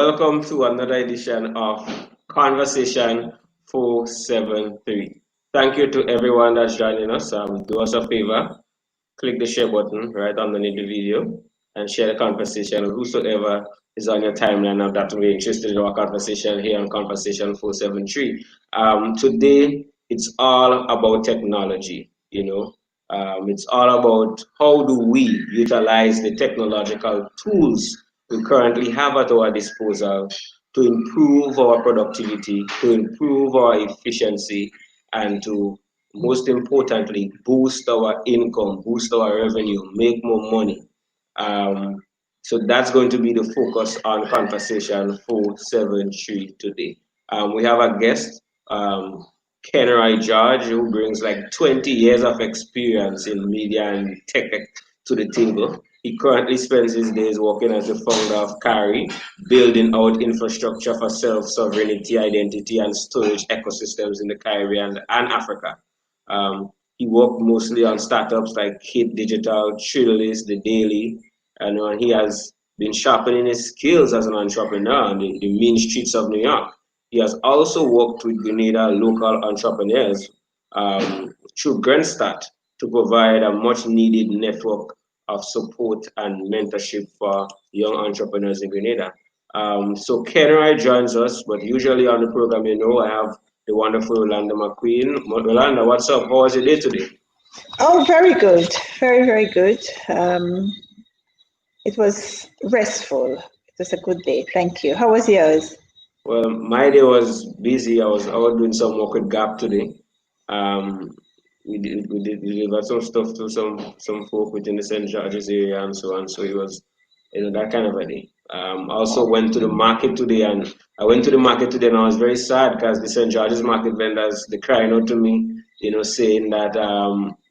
Welcome to another edition of Conversation 473. Thank you to everyone that's joining us. Do us a favor, click the share button right underneath the video and share the conversation with whosoever is on your timeline of that will be interested in our conversation here on Conversation 473. Today, it's all about technology. It's all about how do we utilize the technological tools we currently have at our disposal to improve our productivity, to improve our efficiency, and to most importantly, boost our income, boost our revenue, make more money. Um, so that's going to be the focus on Conversation 473 today. We have a guest, Kenroy George, who brings like 20 years of experience in media and tech to the table. He currently spends his days working as the founder of CARI, building out infrastructure for self-sovereignty, identity, and storage ecosystems in the Caribbean and Africa. He worked mostly on startups like Kit Digital, Trillis, The Daily, and he has been sharpening his skills as an entrepreneur on the mean streets of New York. He has also worked with Grenada local entrepreneurs through Grenstadt to provide a much needed network of support and mentorship for young entrepreneurs in Grenada. So Kenroy joins us, but usually on the program, I have the wonderful Yolanda McQueen. Yolanda, what's up? How was your day today? Oh, very good. Very, very good. It was restful. It was a good day. Thank you. How was yours? Well, my day was busy. I was out doing some work with Gap today. Um, we delivered some stuff to some folk within the St. George's area and so on. So it was, that kind of a day. I also went to the market today, and I went to the market today, and I was very sad because the St. George's market vendors, they crying out to me, saying that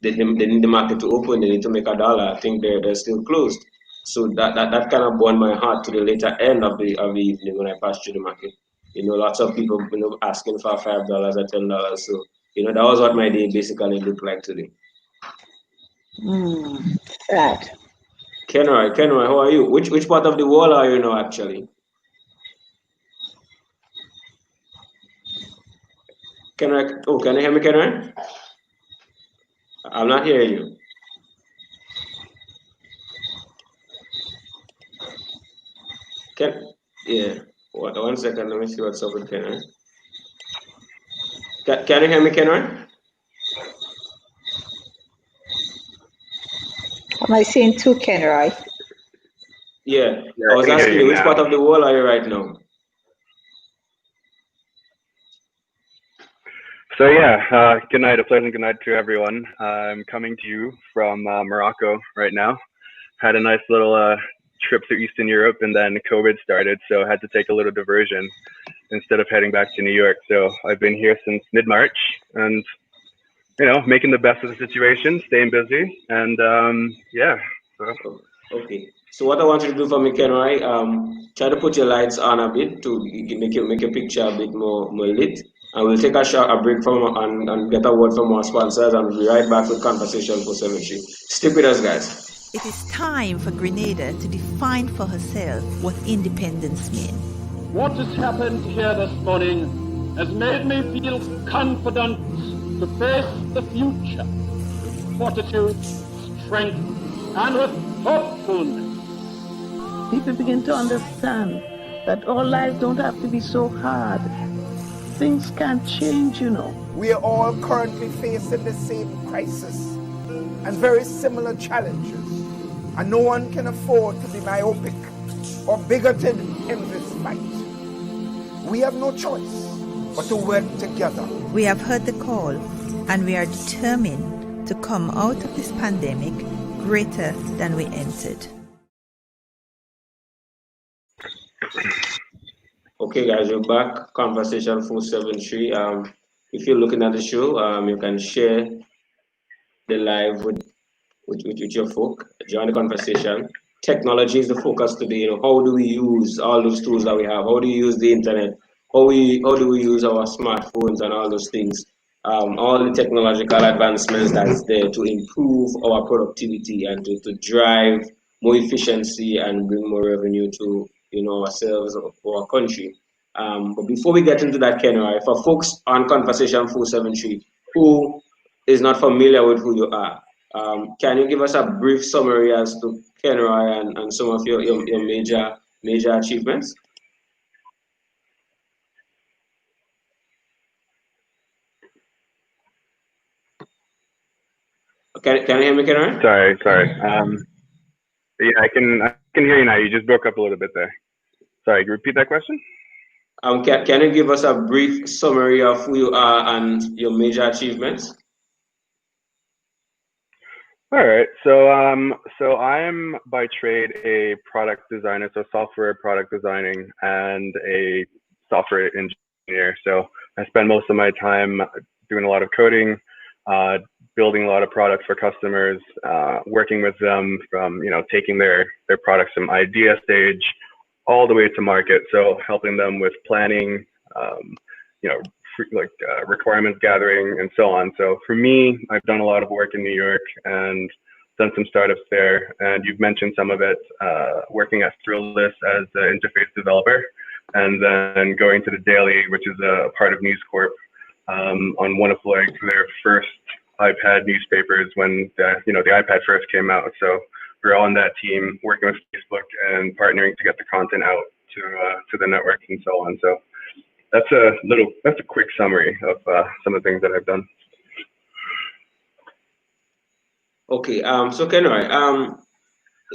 they need the market to open, they need to make $1. I think they're still closed. So that kind of burned my heart to the later end of the evening when I passed through the market. Lots of people asking for $5 or $10. So that was what my day basically looked like today. Sad. Kenroy, how are you? Which part of the world are you now, actually? Can you hear me, Kenroy? I'm not hearing you. Yeah. One second, let me see what's up with Kenroy. Can you hear me, Kenroy? Am I seeing two Kenroy? Yeah. I was asking you, which part of the world are you right now? So yeah, good night, a pleasant good night to everyone. I'm coming to you from Morocco right now. Had a nice little trip through Eastern Europe, and then COVID started, so I had to take a little diversion instead of heading back to New York. So I've been here since mid-March, and making the best of the situation, staying busy, and yeah. So. Okay. So what I want you to do for me, Kenroy, try to put your lights on a bit to make your picture a bit more lit. And we'll take a break and get a word from our sponsors, and we'll be right back with Conversation 473. Stick with us, guys. It is time for Grenada to define for herself what independence means. What has happened here this morning has made me feel confident to face the future with fortitude, strength, and with hopefulness. People begin to understand that our lives don't have to be so hard. Things can change, We are all currently facing the same crisis and very similar challenges. And no one can afford to be myopic or bigoted in this fight. We have no choice but to work together. We have heard the call, and we are determined to come out of this pandemic greater than we entered. Okay, guys, we're back. Conversation 473. If you're looking at the show, you can share the live with your folk. Join the conversation. Technology is the focus today. How do we use all those tools that we have? How do we use the internet? How do we use our smartphones and all those things? All the technological advancements that's there to improve our productivity and to drive more efficiency and bring more revenue to ourselves or our country. But before we get into that, Kenroy, for folks on Conversation 473 who is not familiar with who you are, can you give us a brief summary as to Kenroy and some of your major achievements? Can you hear me, Kenroy? Sorry. Yeah, I can hear you now. You just broke up a little bit there. Sorry, can you repeat that question? Can you give us a brief summary of who you are and your major achievements? All right. So I'm by trade a product designer, so software product designing and a software engineer. So I spend most of my time doing a lot of coding, building a lot of products for customers, working with them from taking their products from idea stage all the way to market. So helping them with planning, requirements gathering and so on. So for me, I've done a lot of work in New York and done some startups there. And you've mentioned some of it, working at Thrillist as an interface developer, and then going to the Daily, which is a part of News Corp, on one of their first iPad newspapers when the iPad first came out. So we're all on that team working with Facebook and partnering to get the content out to the networks and so on. So that's a quick summary of some of the things that I've done. Okay, so Kenroy,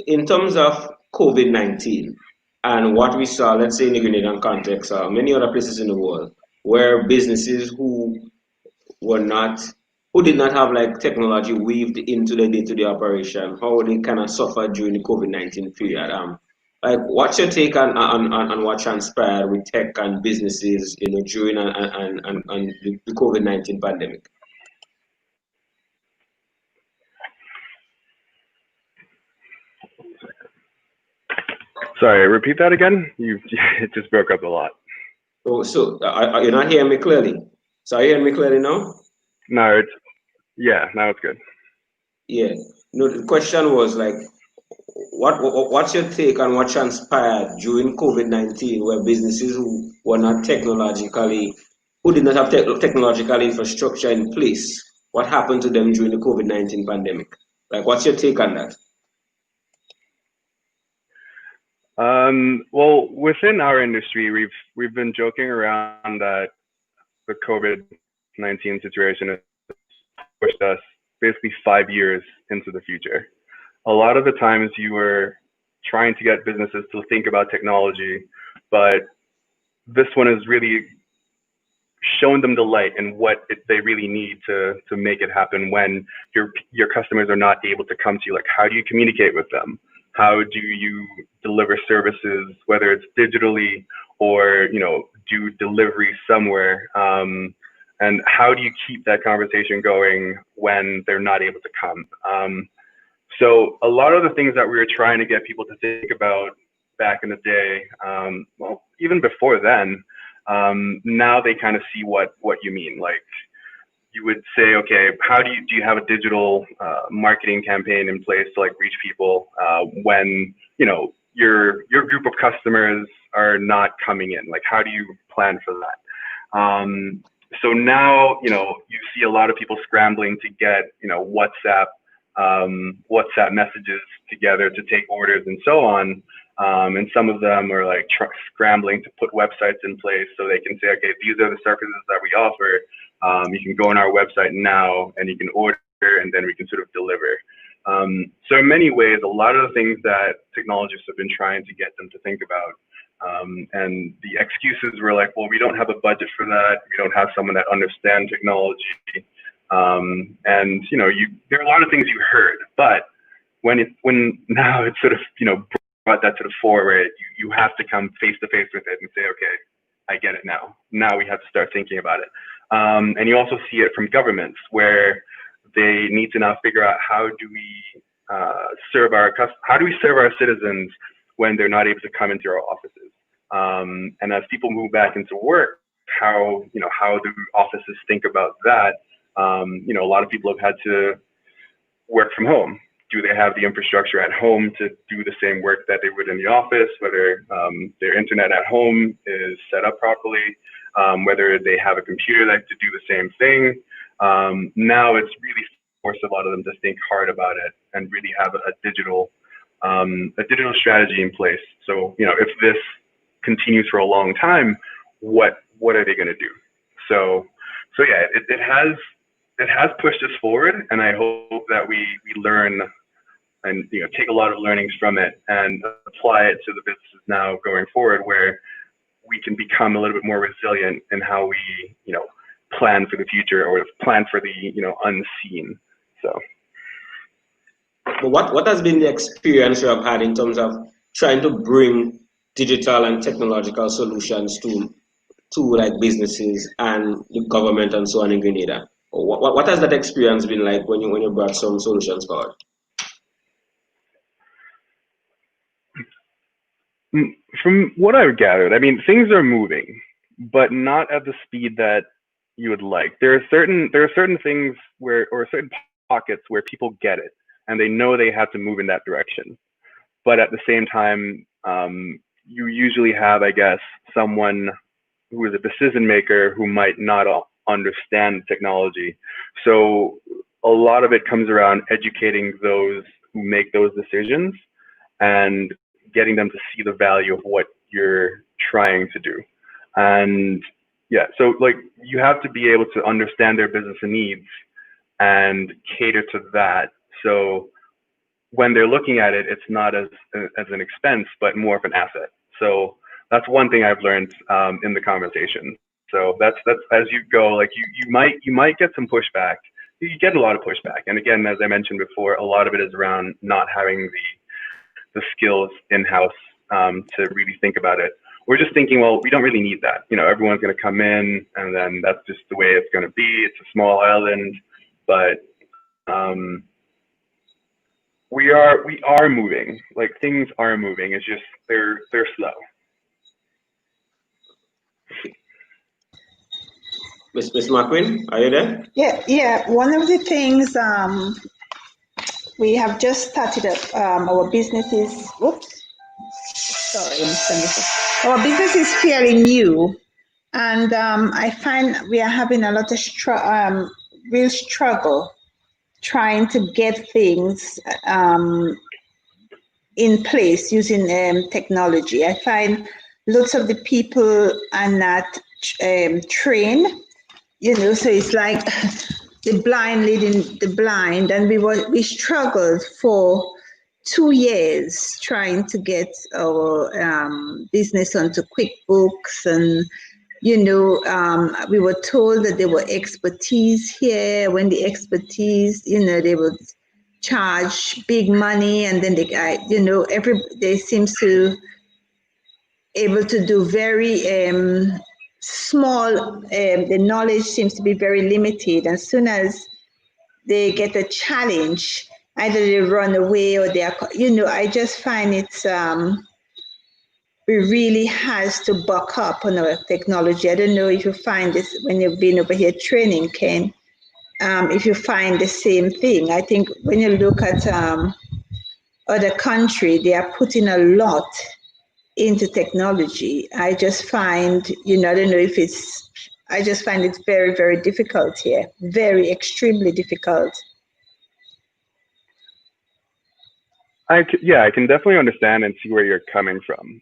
in terms of COVID-19 and what we saw, let's say in the Grenadian context, many other places in the world, where businesses who did not have like technology weaved into their day-to-day operation, how they kind of suffered during the COVID-19 period. Like, what's your take on what transpired with tech and businesses, during and the COVID-19 pandemic? Sorry, repeat that again. It just broke up a lot. So you're not hearing me clearly? So are you hearing me clearly now? No, now it's good. Yeah. No, the question was like, what's your take on what transpired during COVID-19, where businesses who did not have technological infrastructure in place, what happened to them during the COVID-19 pandemic? Like, what's your take on that? Well, within our industry, we've been joking around that the COVID-19 situation has pushed us basically 5 years into the future. A lot of the times you were trying to get businesses to think about technology, but this one has really shown them the light and what they really need to make it happen when your customers are not able to come to you. Like, how do you communicate with them? How do you deliver services, whether it's digitally or do delivery somewhere? And how do you keep that conversation going when they're not able to come? So a lot of the things that we were trying to get people to think about back in the day, well, even before then, now they kind of see what you mean. Like, you would say, okay, how do you have a digital marketing campaign in place to reach people when your group of customers are not coming in? Like, how do you plan for that? So now you see a lot of people scrambling to get WhatsApp messages together to take orders and so on. And some of them are scrambling to put websites in place so they can say, okay, these are the services that we offer. You can go on our website now and you can order, and then we can sort of deliver. So in many ways, a lot of the things that technologists have been trying to get them to think about, and the excuses were like, well, we don't have a budget for that. We don't have someone that understands technology. And there are a lot of things you heard, but when now it's sort of brought that to the fore, where you have to come face to face with it and say, okay, I get it now. Now we have to start thinking about it. And you also see it from governments, where they need to now figure out how do we serve our citizens when they're not able to come into our offices. And as people move back into work, how do offices think about that? A lot of people have had to work from home. do they have the infrastructure at home to do the same work that they would in the office, whether their internet at home is set up properly, whether they have a computer that to do the same thing. Now it's really forced a lot of them to think hard about it and really have a digital strategy in place. So, if this continues for a long time, what are they going to do? So yeah, it has pushed us forward, and I hope that we learn and take a lot of learnings from it and apply it to the businesses now going forward, where we can become a little bit more resilient in how we plan for the future or plan for the unseen. So. But what has been the experience you have had in terms of trying to bring digital and technological solutions to like businesses and the government and so on in Grenada? What has that experience been like when you brought some solutions forward? From what I've gathered, I mean, things are moving, but not at the speed that you would like. There are certain things or certain pockets where people get it and they know they have to move in that direction. But at the same time, you usually have, I guess, someone who is a decision maker who might not understand technology. So a lot of it comes around educating those who make those decisions and getting them to see the value of what you're trying to do. And yeah, so like you have to be able to understand their business needs and cater to that. So when they're looking at it, it's not as an expense, but more of an asset. So that's one thing I've learned in the conversation. So that's as you go, like you might get some pushback. You get a lot of pushback, and again, as I mentioned before, a lot of it is around not having the skills in-house to really think about it. We're just thinking, well, we don't really need that. Everyone's going to come in, and then that's just the way it's going to be. It's a small island, but we are moving. Like things are moving. It's just they're slow. Ms. McQueen, are you there? Yeah. One of the things we have just started up our businesses. Whoops, sorry, our business is fairly new, and I find we are having a lot of real struggle trying to get things in place using technology. I find lots of the people are not trained, so it's like the blind leading the blind, and we struggled for 2 years trying to get our business onto QuickBooks, and we were told that there were expertise here. When the expertise, they would charge big money, and then they seems to able to do very small. The knowledge seems to be very limited. As soon as they get a challenge, either they run away or they are. I just find it's. We really has to buck up on our technology. I don't know if you find this when you've been over here training, Ken, if you find the same thing. I think when you look at other countries, they are putting a lot into technology. I just find, I don't know if I just find it very, very difficult here, very extremely difficult. I can definitely understand and see where you're coming from.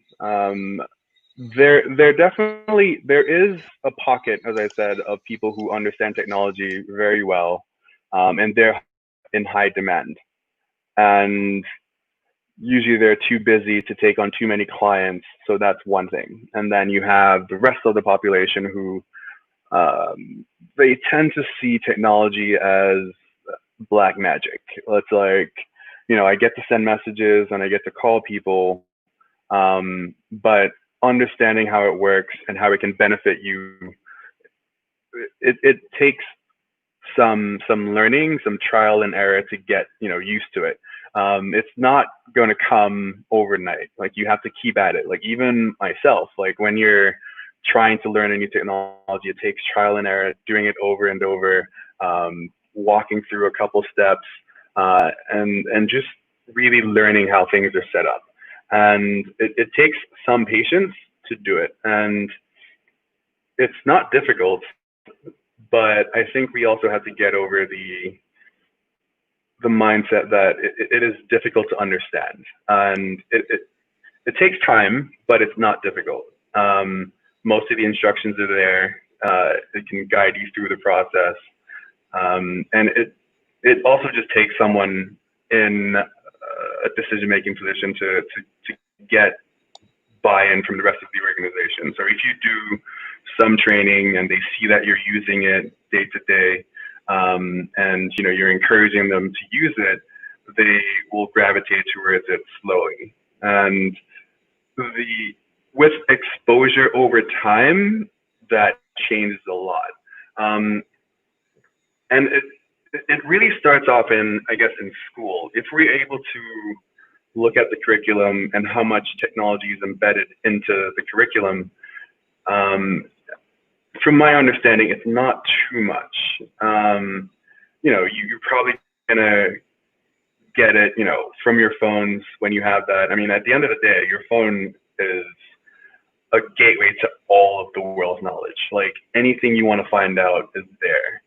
There is a pocket, as I said, of people who understand technology very well, and they're in high demand. And usually they're too busy to take on too many clients, so that's one thing. And then you have the rest of the population who they tend to see technology as black magic. It's like, I get to send messages and I get to call people, but understanding how it works and how it can benefit you, it takes some learning, some trial and error to get used to it. It's not going to come overnight. Like you have to keep at it. Like even myself, like when you're trying to learn a new technology, it takes trial and error, doing it over and over, walking through a couple steps. and just really learning how things are set up. And it takes some patience to do it, and it's not difficult, but I think we also have to get over the mindset that it is difficult to understand, and it takes time, but it's not difficult. Most of the instructions are there. It can guide you through the process, and it also just takes someone in a decision-making position to get buy-in from the rest of the organization. So if you do some training and they see that you're using it day to day, and you're encouraging them to use it, they will gravitate towards it slowly. And with exposure over time, that changes a lot. And it really starts off in school. If we're able to look at the curriculum and how much technology is embedded into the curriculum, from my understanding, it's not too much. You're probably gonna get it, from your phones when you have that. I mean, at the end of the day, your phone is a gateway to all of the world's knowledge. Like, anything you want to find out is there.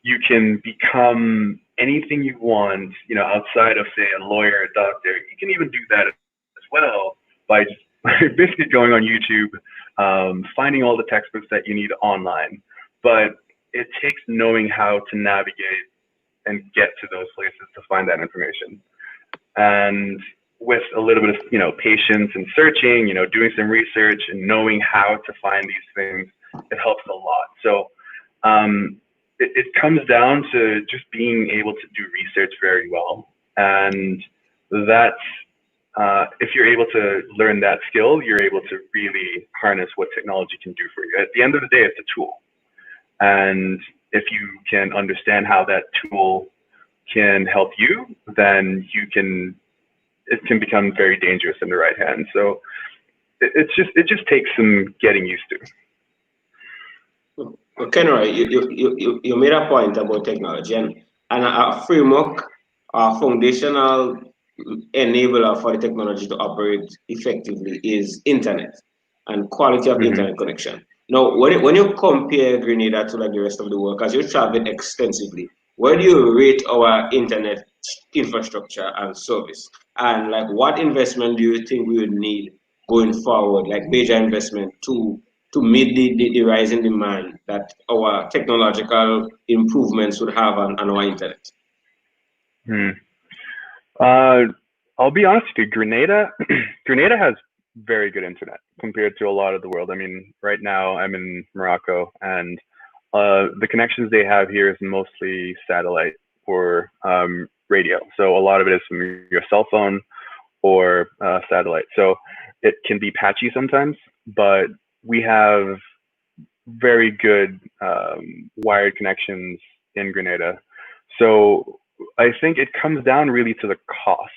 You can become anything you want, outside of, say, a lawyer, a doctor. You can even do that as well by just basically going on YouTube, finding all the textbooks that you need online. But it takes knowing how to navigate and get to those places to find that information. And with a little bit of, patience and searching, doing some research and knowing how to find these things, it helps a lot. So it comes down to just being able to do research very well. And that's, if you're able to learn that skill, you're able to really harness what technology can do for you. At the end of the day, it's a tool. And if you can understand how that tool can help you, then it can become very dangerous in the right hands. So it just takes some getting used to. Well, Kenroy, you made a point about technology, and a framework, a foundational enabler for the technology to operate effectively is internet and quality of internet connection. Now, when you compare Grenada to like the rest of the world, because you travel extensively, where do you rate our internet infrastructure and service? And like, what investment do you think we would need going forward, like major investment to meet the rising demand that our technological improvements would have on our internet? I'll be honest with you, Grenada has very good internet compared to a lot of the world. I mean, right now I'm in Morocco, and the connections they have here is mostly satellite or radio. So a lot of it is from your cell phone or satellite. So it can be patchy sometimes, but we have very good wired connections in Grenada. So I think it comes down really to the cost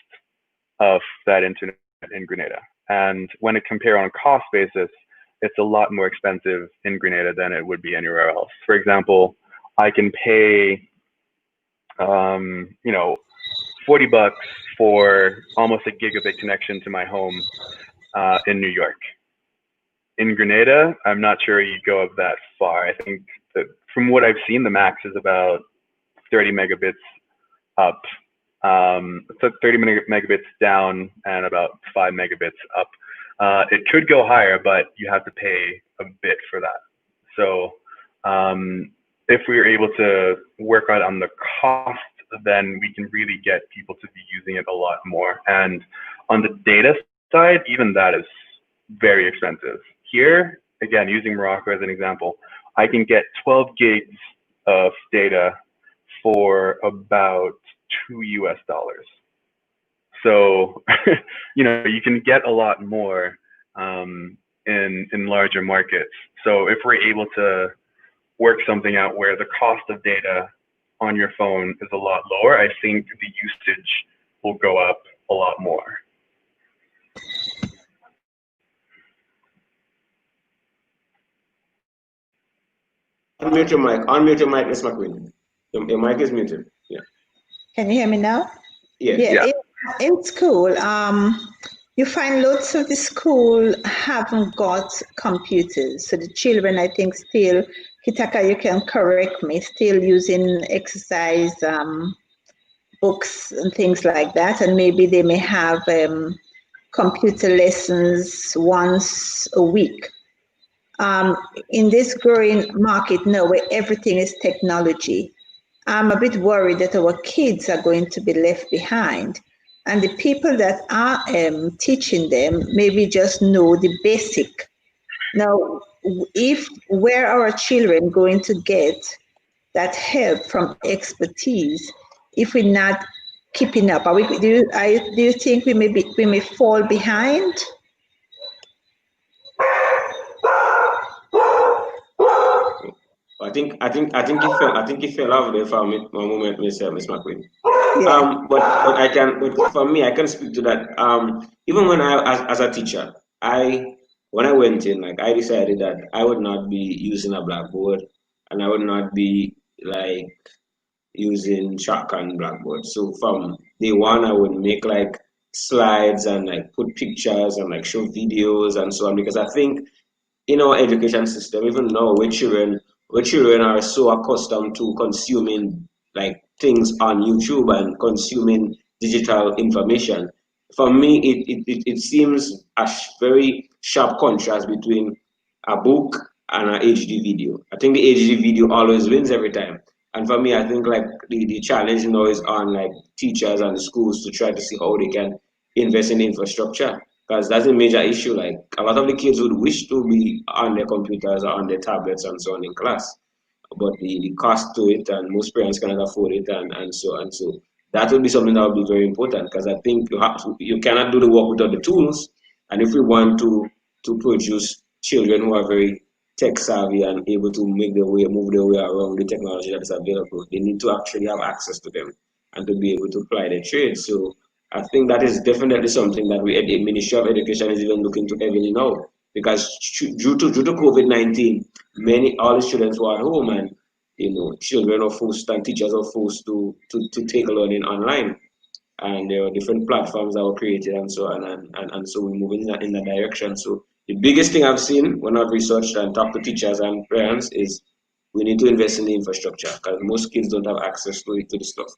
of that internet in Grenada. And when it compare on a cost basis, it's a lot more expensive in Grenada than it would be anywhere else. For example, I can pay, $40 for almost a gigabit connection to my home in New York. In Grenada, I'm not sure you go up that far. I think that from what I've seen, the max is about 30 megabits up. So 30 megabits down and about 5 megabits up. It could go higher, but you have to pay a bit for that. So if we are able to work on the cost, then we can really get people to be using it a lot more. And on the data side, even that is very expensive. Here, again, using Morocco as an example, I can get 12 gigs of data for about $2 US. So, you can get a lot more in larger markets. So if we're able to work something out where the cost of data on your phone is a lot lower, I think the usage will go up a lot more. Unmute your mic, Ms. McQueen. Your mic is muted. Yeah. Can you hear me now? Yes. Yeah. In school, you find lots of the school haven't got computers. So the children, I think, still, Hitaka, you can correct me, still using exercise books and things like that. And maybe they may have computer lessons once a week. In this growing market now where everything is technology, I'm a bit worried that our kids are going to be left behind. And the people that are teaching them maybe just know the basic. Now, where are our children going to get that help from expertise if we're not keeping up? Do you think we may fall behind? I think he fell off there for a moment, Miss McQueen. Yeah. But for me, I can speak to that. Even when as a teacher, when I went in, like I decided that I would not be using a blackboard, and I would not be like using chalk and blackboard. So from day one, I would make like slides and like put pictures and like show videos and so on, because I think in our education system, even now, where children are so accustomed to consuming like things on YouTube and consuming digital information. For me, it seems a very sharp contrast between a book and an HD video. I think the HD video always wins every time. And for me, I think like the challenge now is on like teachers and schools to try to see how they can invest in infrastructure, because that's a major issue. Like a lot of the kids would wish to be on their computers or on their tablets and so on in class, but the cost to it, and most parents cannot afford it, and so on. So that would be something that would be very important, because I think you cannot do the work without the tools. And if we want to produce children who are very tech savvy and able to move their way around the technology that is available, they need to actually have access to them and to be able to apply their trade. So I think that is definitely something that the Ministry of Education is even looking to heavily now, because due to COVID-19, all the students were at home, and children are forced and teachers are forced to take learning online, and there are different platforms that were created and so on, and so we're moving in that direction. So the biggest thing I've seen when I've researched and talked to teachers and parents is we need to invest in the infrastructure, because most kids don't have access to the stuff,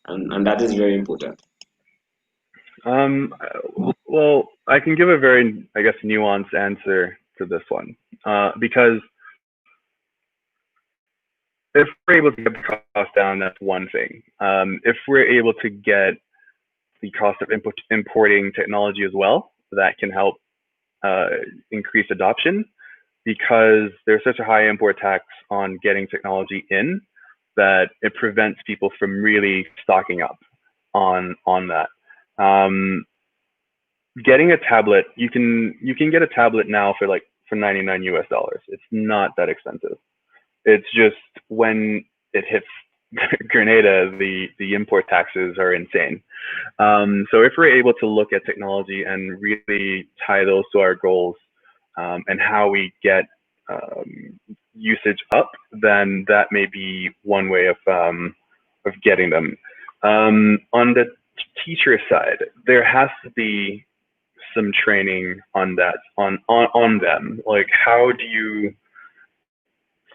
and that is very important. Well, I can give a very, I guess, nuanced answer to this one, because if we're able to get the cost down, that's one thing. If we're able to get the cost of importing technology as well, that can help increase adoption, because there's such a high import tax on getting technology in that it prevents people from really stocking up on that. Getting a tablet, you can get a tablet now for $99 US. It's not that expensive. It's just when it hits Grenada, the import taxes are insane. So if we're able to look at technology and really tie those to our goals, and how we get usage up, then that may be one way of getting them. On the teacher side, there has to be some training on that, on them. Like, how do you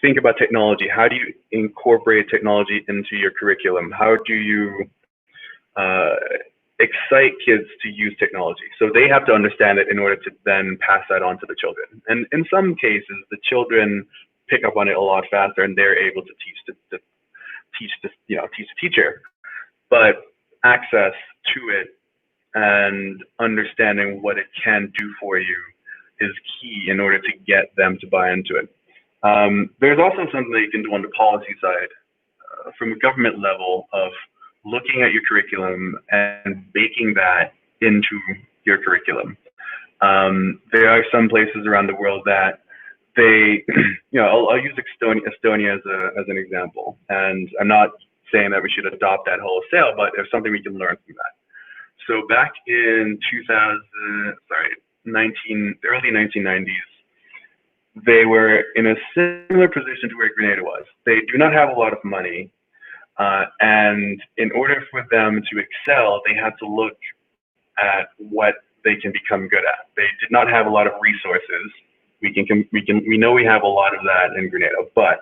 think about technology? How do you incorporate technology into your curriculum? How do you excite kids to use technology? So they have to understand it in order to then pass that on to the children. And in some cases, the children pick up on it a lot faster, and they're able to teach the teacher. But access to it and understanding what it can do for you is key in order to get them to buy into it. There's also something that you can do on the policy side, from a government level, of looking at your curriculum and baking that into your curriculum. There are some places around the world that they, I'll use Estonia as an example, and I'm not saying that we should adopt that wholesale, but there's something we can learn from that. So back in early 1990s, they were in a similar position to where Grenada was. They do not have a lot of money, And in order for them to excel, they had to look at what they can become good at. They did not have a lot of resources. We know we have a lot of that in Grenada, but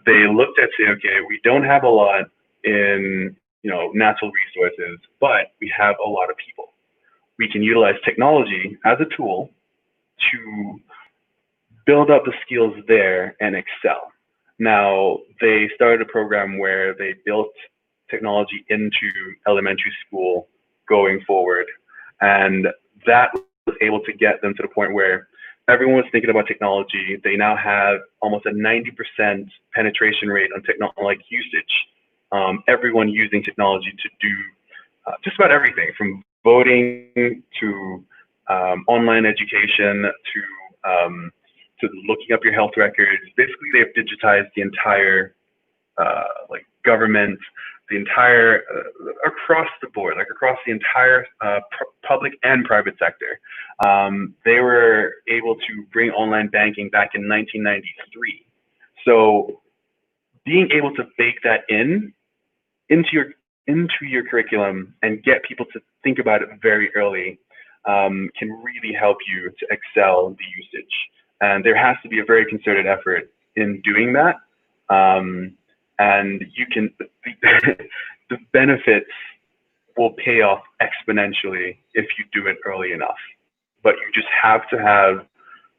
they looked at saying, okay, we don't have a lot in natural resources, but we have a lot of people. We can utilize technology as a tool to build up the skills there and excel. Now, they started a program where they built technology into elementary school going forward, and that was able to get them to the point where everyone was thinking about technology. They now have almost a 90% penetration rate on technology usage. Everyone using technology to do just about everything, from voting to online education to looking up your health records. Basically, they've digitized the entire government, the entire across the board, across the entire public and private sector. They were able to bring online banking back in 1993. So being able to bake that into your curriculum and get people to think about it very early can really help you to excel the usage. And there has to be a very concerted effort in doing that. And you can, the benefits will pay off exponentially if you do it early enough. But you just have to have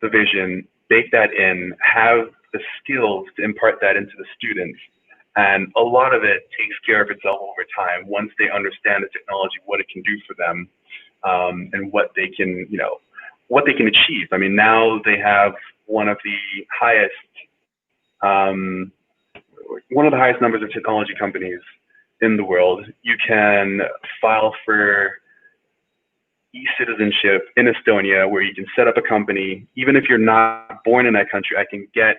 the vision, bake that in, have the skills to impart that into the students. And a lot of it takes care of itself over time once they understand the technology, what it can do for them, and what they can, what they can achieve. I mean, now they have one of the highest numbers of technology companies in the world. You can file for e-citizenship in Estonia, where you can set up a company. Even if you're not born in that country, I can get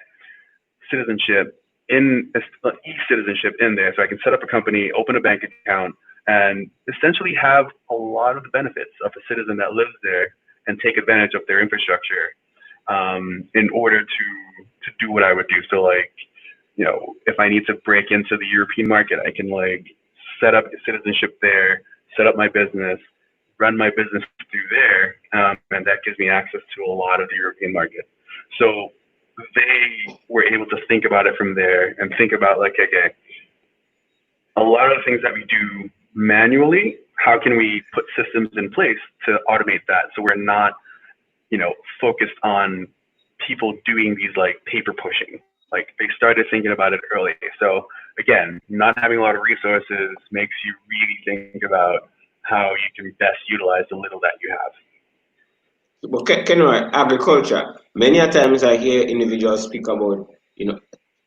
citizenship e-citizenship in there. So I can set up a company, open a bank account, and essentially have a lot of the benefits of a citizen that lives there and take advantage of their infrastructure in order to do what I would do. So if I need to break into the European market, I can set up citizenship there, set up my business, run my business through there, and that gives me access to a lot of the European market. So they were able to think about it from there and think about okay, a lot of the things that we do manually, how can we put systems in place to automate that so we're not, focused on people doing these paper pushing. They started thinking about it early. So again, not having a lot of resources makes you really think about how you can best utilize the little that you have. But agriculture, many a times I hear individuals speak about,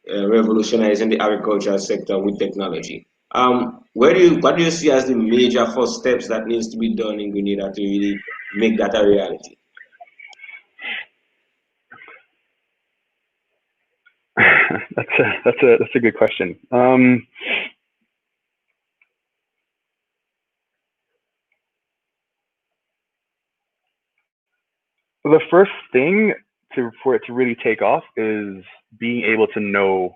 revolutionizing the agricultural sector with technology. What do you see as the major first steps that needs to be done in Grenada to really make that a reality? That's a good question. The first thing for it to really take off is being able to know,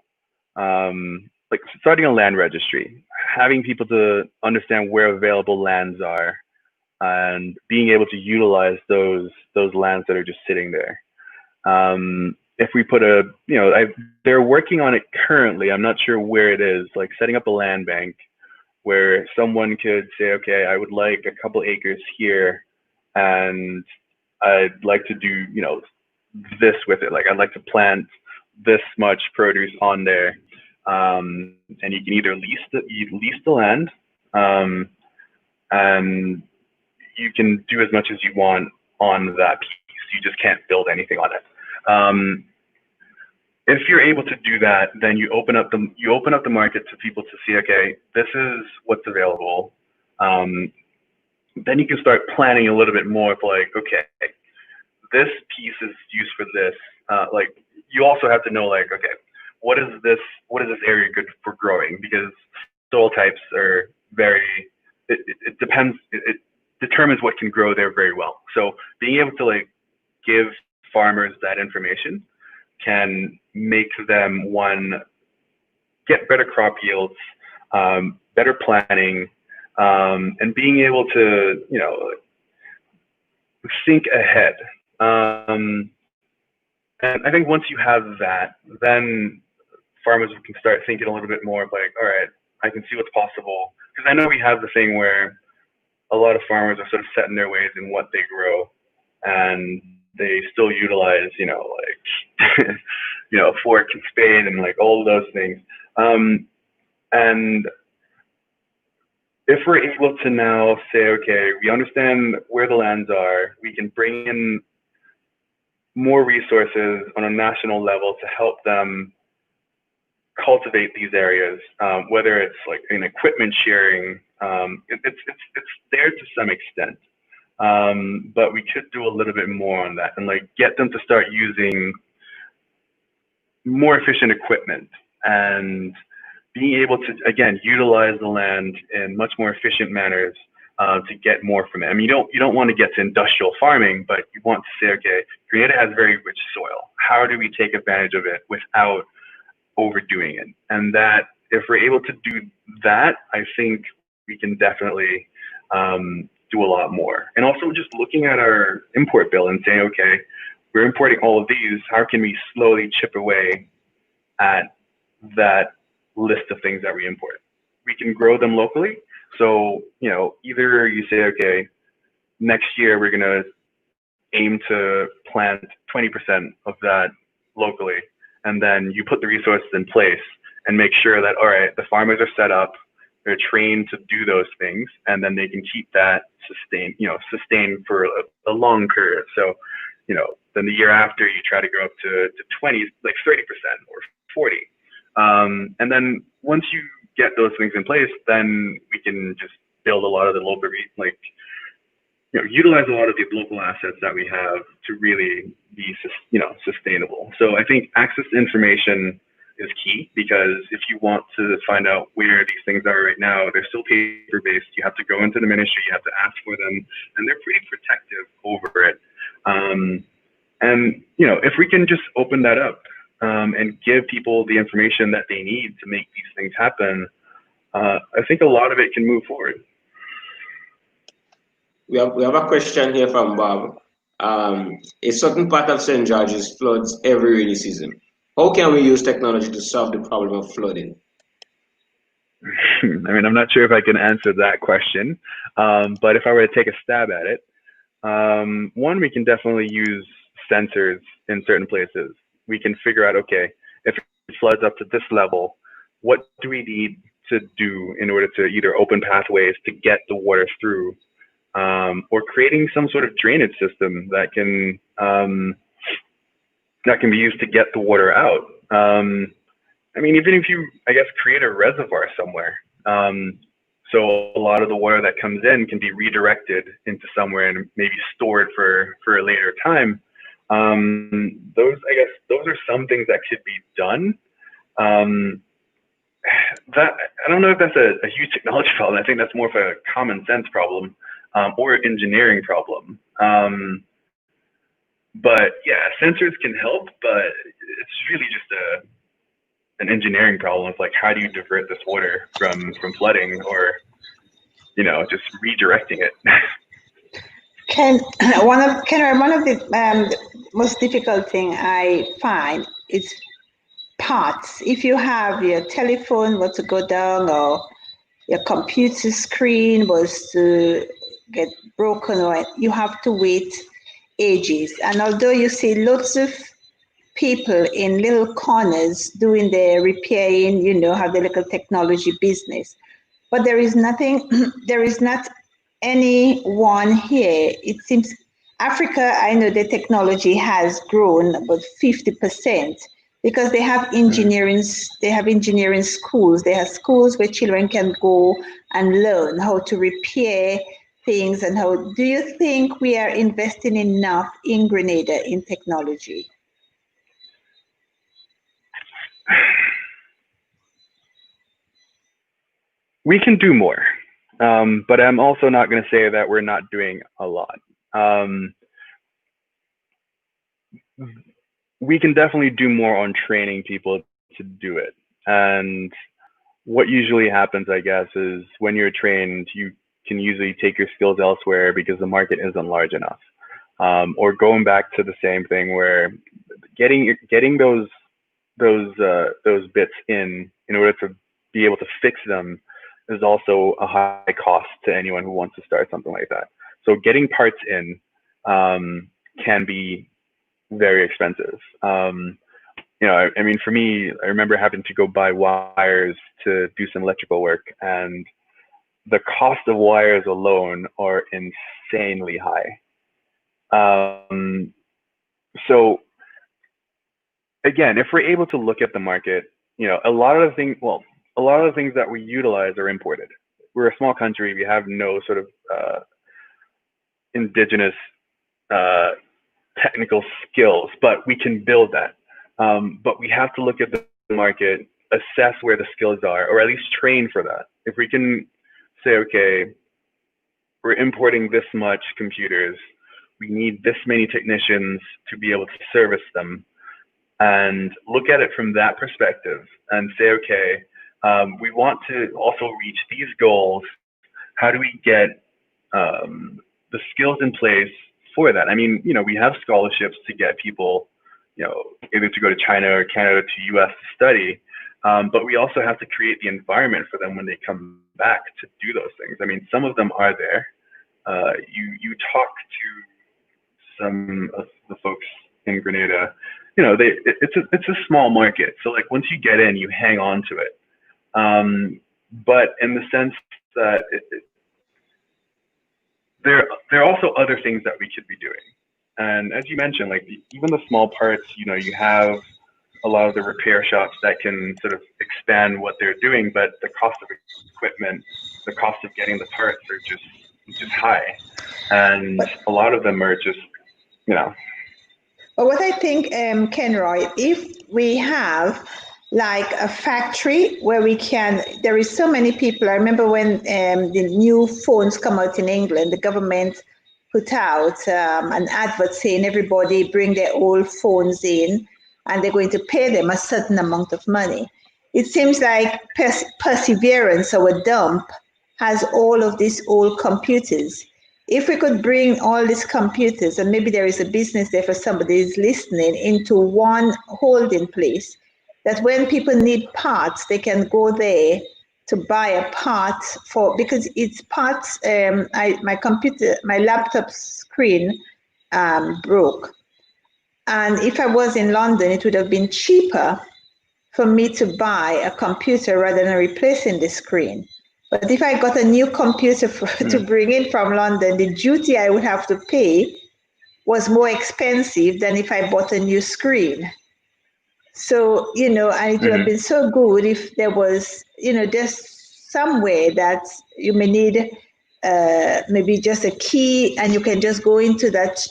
starting a land registry, having people to understand where available lands are, and being able to utilize those lands that are just sitting there. If we put they're working on it currently. I'm not sure where it is. Setting up a land bank where someone could say, okay, I would like a couple acres here, and I'd like to do this with it. I'd like to plant this much produce on there, and you can either lease the land, and you can do as much as you want on that piece. You just can't build anything on it. If you're able to do that, then you open up the market to people to see, okay, this is what's available. Then you can start planning a little bit more of okay, this piece is used for this. You also have to know okay, what is this area good for growing? Because soil types are it depends. It determines what can grow there very well. So being able to give farmers that information can make them, one, get better crop yields, better planning, and being able to, think ahead. And I think once you have that, then farmers can start thinking a little bit more of like, all right, I can see what's possible. Because I know we have the thing where a lot of farmers are sort of set in their ways in what they grow, and they still utilize, like, fork and spade and like all of those things. And if we're able to now say, okay, we understand where the lands are, we can bring in more resources on a national level to help them cultivate these areas, whether it's like an equipment sharing, it's there to some extent, but we could do a little bit more on that and like get them to start using more efficient equipment and being able to, again, utilize the land in much more efficient manners to get more from it. I mean, you don't want to get to industrial farming, but you want to say, okay, Grenada has very rich soil. How do we take advantage of it without overdoing it? And that if we're able to do that, I think we can definitely do a lot more. And also just looking at our import bill and saying, okay, we're importing all of these, how can we slowly chip away at that list of things that we import? We can grow them locally. So, either you say, okay, next year we're going to aim to plant 20% of that locally, and then you put the resources in place and make sure that, all right, the farmers are set up, they're trained to do those things, and then they can keep that sustained for a long period. So, then the year after you try to go up to 20, like 30% or 40. And then once you get those things in place, then we can just build a lot of the local, utilize a lot of the local assets that we have to really be, sustainable. So I think access to information is key, because if you want to find out where these things are right now, they're still paper-based. You have to go into the ministry, you have to ask for them, and they're pretty protective over it. And if we can just open that up and give people the information that they need to make these things happen, I think a lot of it can move forward. We have a question here from Bob. A certain part of St. George's floods every rainy season. How can we use technology to solve the problem of flooding? I mean, I'm not sure if I can answer that question, but if I were to take a stab at it, one, we can definitely use sensors in certain places. We can figure out, okay, if it floods up to this level, what do we need to do in order to either open pathways to get the water through, or creating some sort of drainage system that can be used to get the water out. I mean, even if you, I guess, create a reservoir somewhere, so a lot of the water that comes in can be redirected into somewhere and maybe stored for a later time. Those are some things that could be done. That, I don't know if that's a huge technology problem. I think that's more of a common sense problem, or engineering problem. But yeah, sensors can help, but it's really just an engineering problem of like, how do you divert this water from flooding, or just redirecting it. One of the most difficult thing I find is parts. If you have your telephone was to go down, or your computer screen was to get broken, or you have to wait ages. And although you see lots of people in little corners doing their repairing, have the little technology business, but there is nothing, there is not anyone here. It seems Africa, I know the technology has grown about 50%, because they have engineering schools. They have schools where children can go and learn how to repair things. And how do you think we are investing enough in Grenada in technology? We can do more, but I'm also not going to say that we're not doing a lot. We can definitely do more on training people to do it. And what usually happens, I guess, is when you're trained, you can usually take your skills elsewhere because the market isn't large enough. Or going back to the same thing where getting those bits in order to be able to fix them is also a high cost to anyone who wants to start something like that. So getting parts in can be very expensive. I mean, for me, I remember having to go buy wires to do some electrical work, and the cost of wires alone are insanely high. So again, if we're able to look at the market, a lot of the things that we utilize are imported. We're a small country. We have no sort of indigenous technical skills, but we can build that. But we have to look at the market, assess where the skills are, or at least train for that. If we can say, okay, we're importing this much computers, we need this many technicians to be able to service them, and look at it from that perspective and say, okay, we want to also reach these goals. How do we get the skills in place for that? I mean, we have scholarships to get people, either to go to China or Canada to US to study, but we also have to create the environment for them when they come back to do those things. I mean, some of them are there. You talk to some of the folks in Grenada, it's a small market. So like once you get in, you hang on to it. But in the sense that there are also other things that we could be doing. And as you mentioned, like even the small parts, you have a lot of the repair shops that can sort of expand what they're doing, but the cost of equipment, the cost of getting the parts are just high. And a lot of them are just, But what I think, Kenroy, if we have like a factory where there is so many people. I remember when the new phones come out in England, the government put out an advert saying everybody bring their old phones in and they're going to pay them a certain amount of money. It seems like Perseverance, our dump, has all of these old computers. If we could bring all these computers, and maybe there is a business there for somebody who's listening, into one holding place, that when people need parts, they can go there to buy a part because it's parts. My laptop screen broke. And if I was in London, it would have been cheaper for me to buy a computer rather than replacing the screen. But if I got a new computer to bring in from London, the duty I would have to pay was more expensive than if I bought a new screen. So, and it would have been so good if there was, just somewhere that you may need maybe just a key and you can just go into that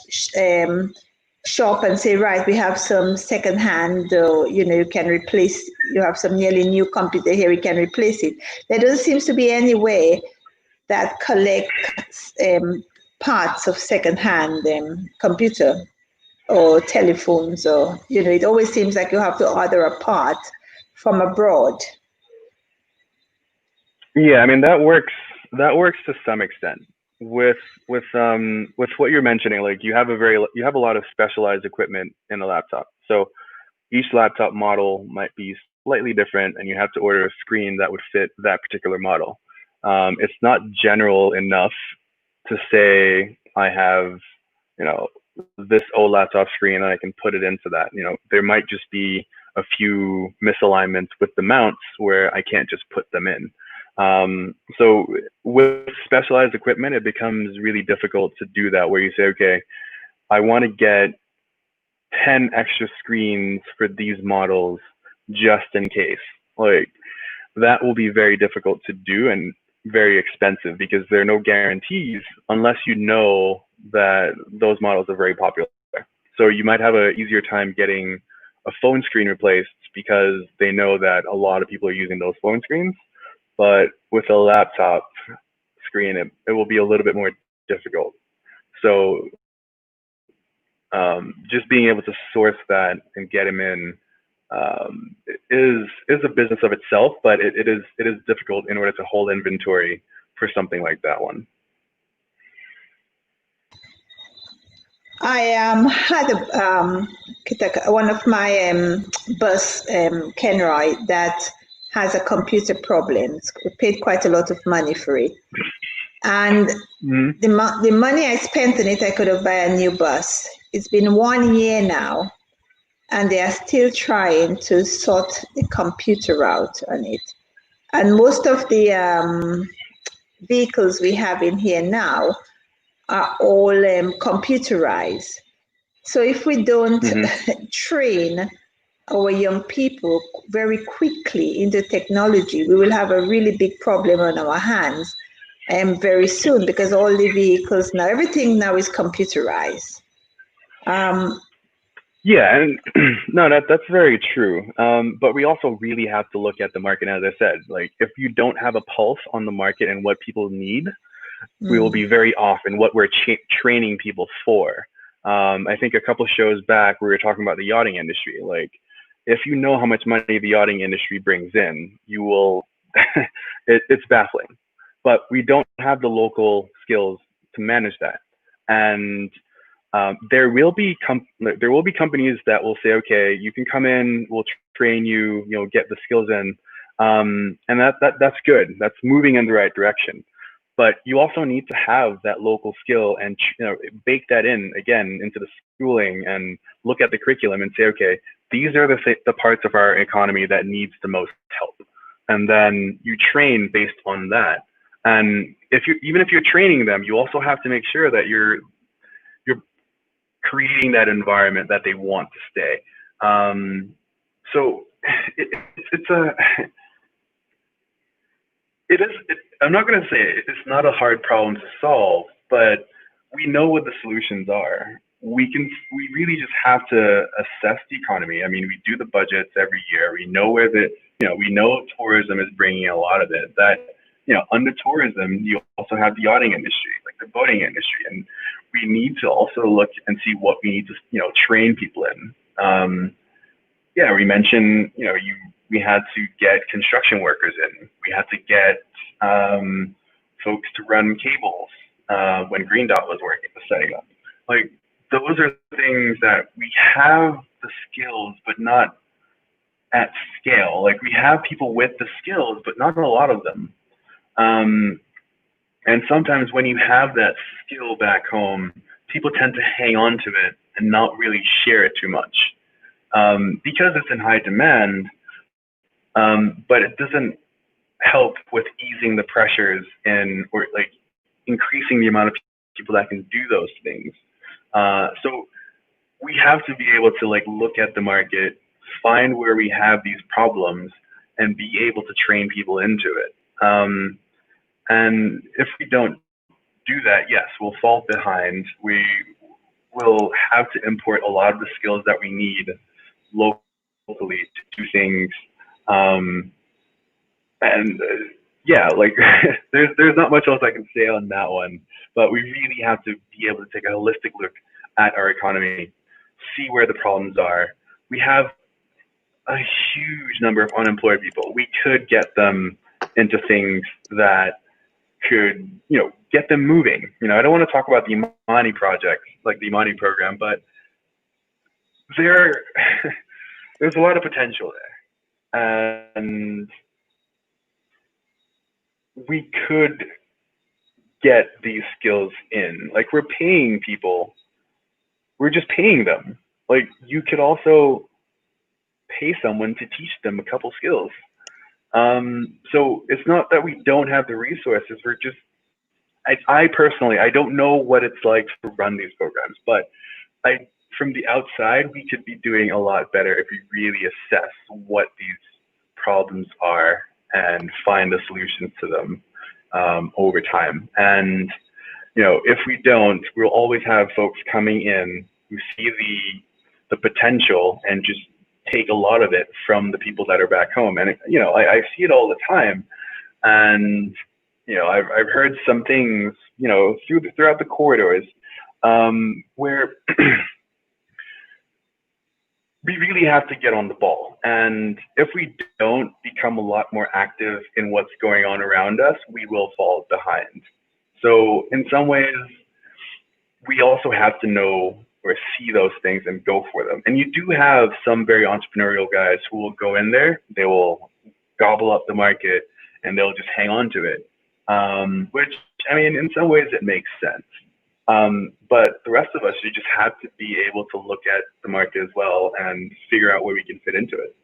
shop and say, right, we have some secondhand, you can replace, you have some nearly new computer here, we can replace it. There doesn't seem to be any way that collects parts of secondhand computer or telephones, or, it always seems like you have to order a part from abroad. Yeah, I mean, that works to some extent. With what you're mentioning, like you have a lot of specialized equipment in a laptop. So each laptop model might be slightly different, and you have to order a screen that would fit that particular model. It's not general enough to say I have, this old laptop screen and I can put it into that. There might just be a few misalignments with the mounts where I can't just put them in. So with specialized equipment, it becomes really difficult to do that, where you say, okay, I want to get 10 extra screens for these models just in case. Like, that will be very difficult to do and very expensive because there are no guarantees unless you know that those models are very popular. So you might have an easier time getting a phone screen replaced because they know that a lot of people are using those phone screens. But with a laptop screen, it will be a little bit more difficult. So just being able to source that and get them in is a business of itself, but it is difficult in order to hold inventory for something like that one. I had one of my bus, Kenroy, that has a computer problem. We paid quite a lot of money for it. And the money I spent on it, I could have bought a new bus. It's been 1 year now, and they are still trying to sort the computer out on it. And most of the vehicles we have in here now are all computerized. So if we don't train our young people very quickly into technology, we will have a really big problem on our hands very soon, because all the vehicles now, everything now is computerized. Yeah, and no, that's very true. But we also really have to look at the market. As I said, like if you don't have a pulse on the market and what people need, we will be very off in what we're training people for. I think a couple shows back we were talking about the yachting industry. Like, if you know how much money the yachting industry brings in, you will. It's baffling, but we don't have the local skills to manage that, and there will be companies that will say, okay, you can come in, we'll train you, get the skills in, and that's good. That's moving in the right direction. But you also need to have that local skill and bake that in again into the schooling and look at the curriculum and say, okay, these are the parts of our economy that needs the most help, and then you train based on that. And even if you're training them, you also have to make sure that you're creating that environment that they want to stay. So I'm not going to say it's not a hard problem to solve, but we know what the solutions are. We really just have to assess the economy. I mean, we do the budgets every year. We know where we know tourism is bringing a lot of it. That, under tourism, you also have the yachting industry, like the boating industry, and we need to also look and see what we need to, train people in. We mentioned, we had to get construction workers in. We had to get folks to run cables when Green Dot was setting up. Like, those are things that we have the skills, but not at scale. Like, we have people with the skills, but not a lot of them. And sometimes when you have that skill back home, people tend to hang on to it and not really share it too much because it's in high demand, but it doesn't help with easing the pressures or like increasing the amount of people that can do those things. So we have to be able to look at the market, find where we have these problems, and be able to train people into it. And if we don't do that, yes, we'll fall behind. We will have to import a lot of the skills that we need locally to do things. There's not much else I can say on that one, but we really have to be able to take a holistic look at our economy, see where the problems are. We have a huge number of unemployed people. We could get them into things that could, get them moving. I don't want to talk about the Imani project, like the Imani program, but there's a lot of potential there. And we could get these skills in. Like, we're paying people. We're just paying them. Like, you could also pay someone to teach them a couple skills. So it's not that we don't have the resources. We're just, I personally, I don't know what it's like to run these programs, but from the outside, we could be doing a lot better if we really assess what these problems are and find the solutions to them over time. And, if we don't, we'll always have folks coming in who see the potential and just take a lot of it from the people that are back home. And, I see it all the time. And, I've heard some things, throughout the corridors where we really have to get on the ball. And if we don't become a lot more active in what's going on around us, we will fall behind. So in some ways, we also have to know or see those things and go for them. And you do have some very entrepreneurial guys who will go in there, they will gobble up the market, and they'll just hang on to it. Which, I mean, in some ways it makes sense. But the rest of us, you just have to be able to look at the market as well and figure out where we can fit into it.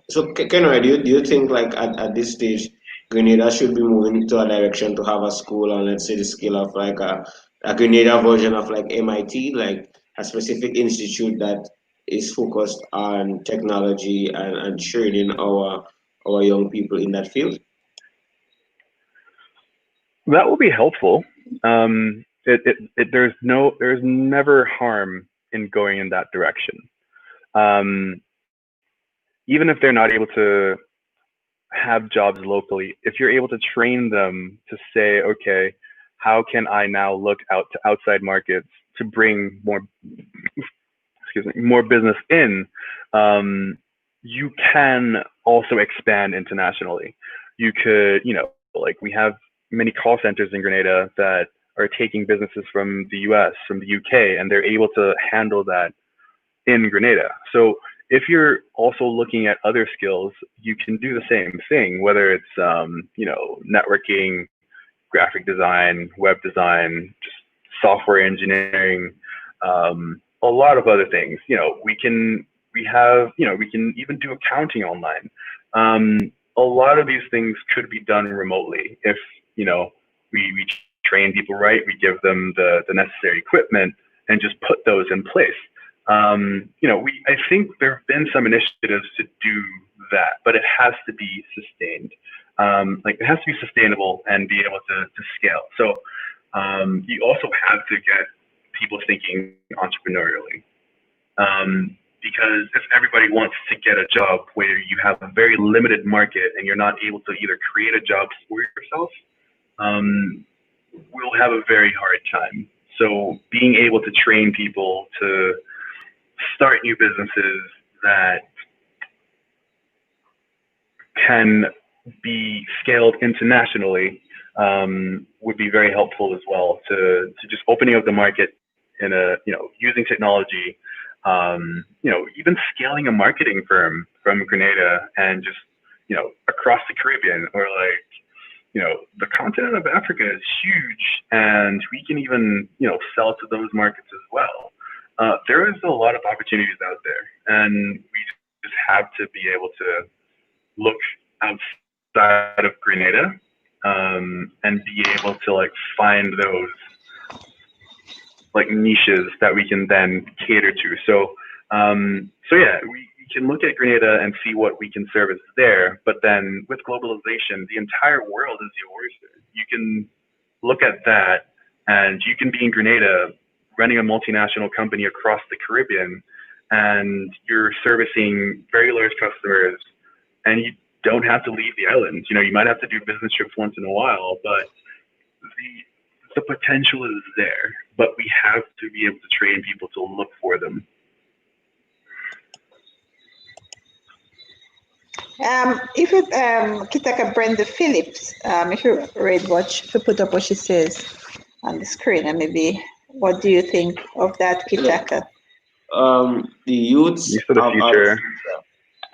So, Kenroy, do you think like at this stage, Grenada should be moving to a direction to have a school on, let's say, the scale of like a Grenada version of like MIT, like a specific institute that is focused on technology and training our young people in that field? That will be helpful. There's never harm in going in that direction. Even if they're not able to have jobs locally, if you're able to train them to say, okay, how can I now look out to outside markets to bring more business in, you can also expand internationally. You could, like we have many call centers in Grenada that are taking businesses from the US, from the UK, and they're able to handle that in Grenada. So if you're also looking at other skills, you can do the same thing, whether it's, networking, graphic design, web design, just software engineering, a lot of other things. We can even do accounting online. A lot of these things could be done remotely if, we train people right, we give them the necessary equipment and just put those in place. I think there have been some initiatives to do that, but it has to be sustained. It has to be sustainable and be able to scale. So you also have to get people thinking entrepreneurially. Because if everybody wants to get a job where you have a very limited market and you're not able to either create a job for yourself, we'll have a very hard time. So being able to train people to start new businesses that can be scaled internationally would be very helpful as well to just opening up the market in using technology, even scaling a marketing firm from Grenada and just, across the Caribbean or the continent of Africa is huge, and we can even, sell to those markets as well. There is a lot of opportunities out there, and we just have to be able to look outside of Grenada and be able to find those niches that we can then cater to. So yeah, we can look at Grenada and see what we can service there, but then with globalization, the entire world is your oyster. You can look at that and you can be in Grenada running a multinational company across the Caribbean, and you're servicing very large customers, and you don't have to leave the island. You might have to do business trips once in a while, but the potential is there, but we have to be able to train people to look for them. If you Kitaka Brenda Phillips, if you read if you put up what she says on the screen, and maybe what do you think of that, Kitaka? The youths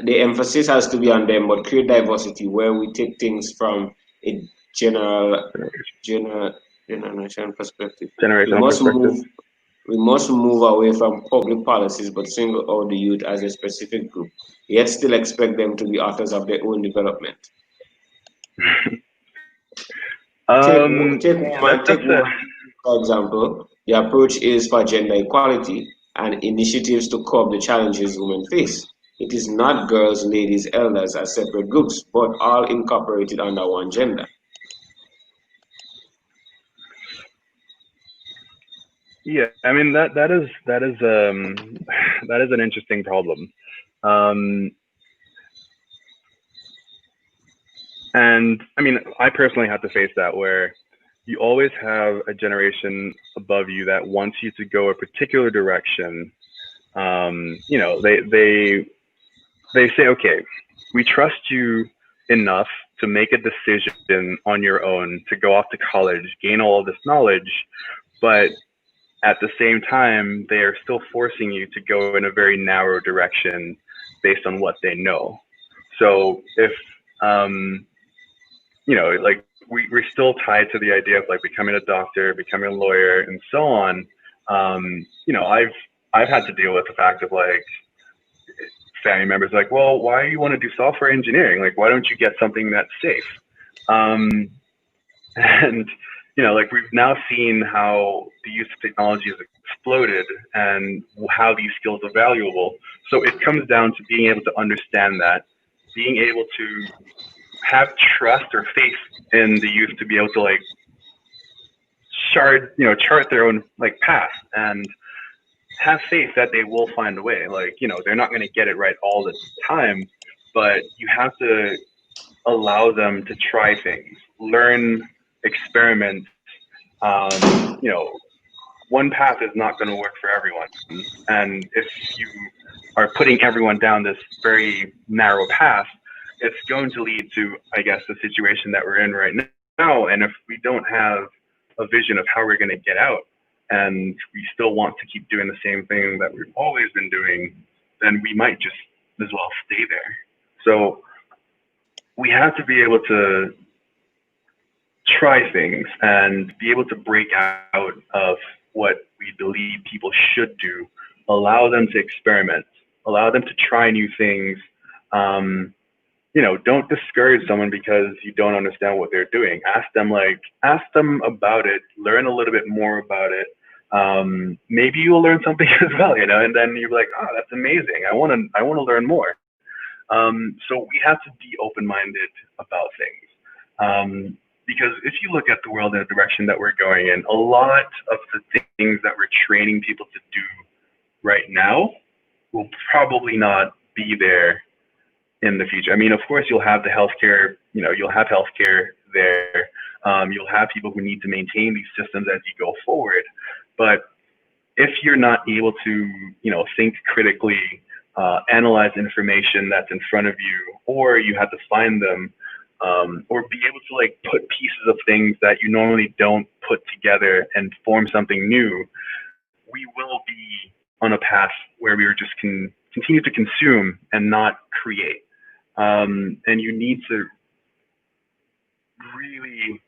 the emphasis has to be on them, but create diversity where we take things from a generation perspective. We must move away from public policies, but single out the youth as a specific group, yet still expect them to be authors of their own development. Take women, for example. The approach is for gender equality and initiatives to curb the challenges women face. It is not girls, ladies, elders as separate groups, but all incorporated under one gender. Yeah, I mean that is an interesting problem, and I mean I personally have to face that, where you always have a generation above you that wants you to go a particular direction, You know, they say, okay, we trust you enough to make a decision on your own to go off to college, gain all of this knowledge, but at the same time, they are still forcing you to go in a very narrow direction based on what they know. So if, you know, like we're still tied to the idea of like becoming a doctor, becoming a lawyer, and so on. You know, I've had to deal with the fact of like family members like, well, why do you want to do software engineering? Like, why don't you get something that's safe? And you know, like we've now seen how the use of technology has exploded and how these skills are valuable. So it comes down to being able to understand that, being able to have trust or faith in the youth to be able to like chart their own like path and have faith that they will find a way. Like, you know, they're not going to get it right all the time, but you have to allow them to try things, learn, experiment. You know, one path is not going to work for everyone. And if you are putting everyone down this very narrow path, it's going to lead to, I guess, the situation that we're in right now. And if we don't have a vision of how we're going to get out, and we still want to keep doing the same thing that we've always been doing, then we might just as well stay there. So we have to be able to try things and be able to break out of what we believe people should do, allow them to experiment, allow them to try new things. You know, don't discourage someone because you don't understand what they're doing. Ask them about it, learn a little bit more about it. Maybe you'll learn something as well, you know, and then you're like, oh, that's amazing. I want to learn more. So we have to be open-minded about things. Because if you look at the world in the direction that we're going in, a lot of the things that we're training people to do right now will probably not be there in the future. I mean, of course, you'll have the healthcare, you know, you'll have healthcare there. You'll have people who need to maintain these systems as you go forward. But if you're not able to, you know, think critically, analyze information that's in front of you, or you have to find them, or be able to like put pieces of things that you normally don't put together and form something new, we will be on a path where we are just continue to consume and not create. And you need to really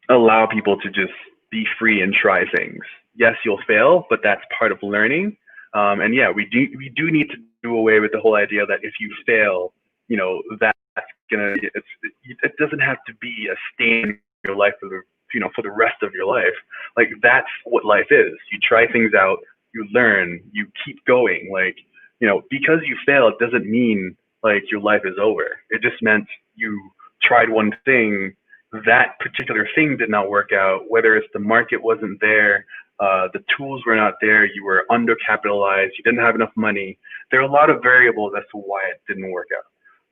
allow people to just be free and try things. Yes, you'll fail, but that's part of learning. And yeah, we do need to do away with the whole idea that if you fail, you know, that's gonna, it doesn't have to be a stain in your life for the rest of your life. Like, that's what life is. You try things out, you learn, you keep going. Like, you know, because you fail, it doesn't mean like your life is over. It just meant you tried one thing, that particular thing did not work out, whether it's the market wasn't there, the tools were not there, you were undercapitalized, you didn't have enough money. There are a lot of variables as to why it didn't work out.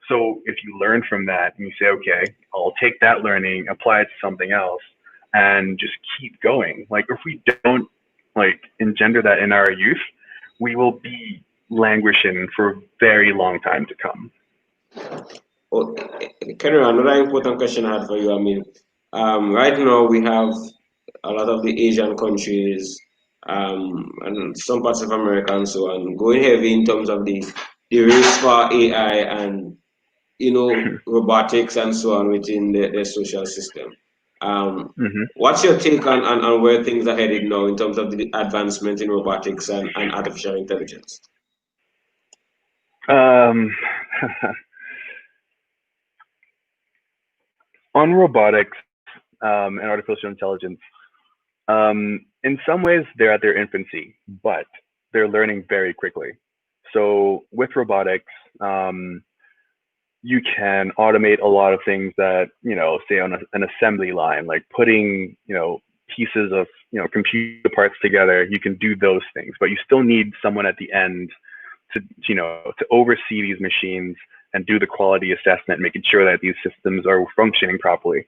So if you learn from that and you say, okay, I'll take that learning, apply it to something else, and just keep going. Like, if we don't like engender that in our youth, we will be languishing for a very long time to come. Oh, Kenra, another important question I had for you. I mean, right now we have a lot of the Asian countries and some parts of America and so on going heavy in terms of the race for AI and, you know, robotics and so on within their social system. What's your take on where things are headed now in terms of the advancement in robotics and artificial intelligence? On robotics and artificial intelligence, in some ways they're at their infancy, but they're learning very quickly. So with robotics, you can automate a lot of things that, you know, say on an assembly line, like putting, you know, pieces of, you know, computer parts together. You can do those things, but you still need someone at the end to, you know, to oversee these machines and do the quality assessment, making sure that these systems are functioning properly.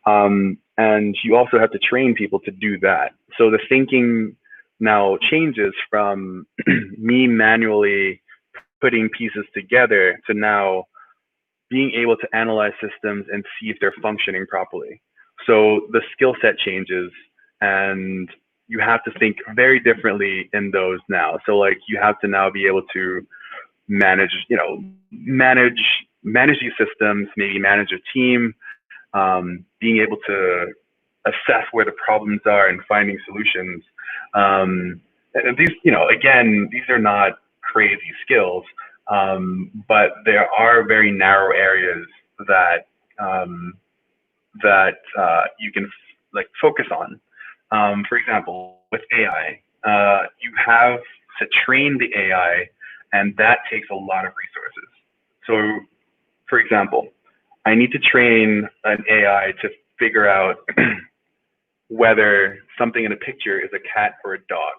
And you also have to train people to do that. So the thinking now changes from me manually putting pieces together to now being able to analyze systems and see if they're functioning properly. So the skill set changes, and you have to think very differently in those now. So like you have to now be able to manage, manage these systems, maybe manage a team, being able to assess where the problems are and finding solutions. And these, again, these are not crazy skills, but there are very narrow areas that you can focus on. For example, with AI, you have to train the AI, and that takes a lot of resources. So, for example, I need to train an AI to figure out whether something in a picture is a cat or a dog.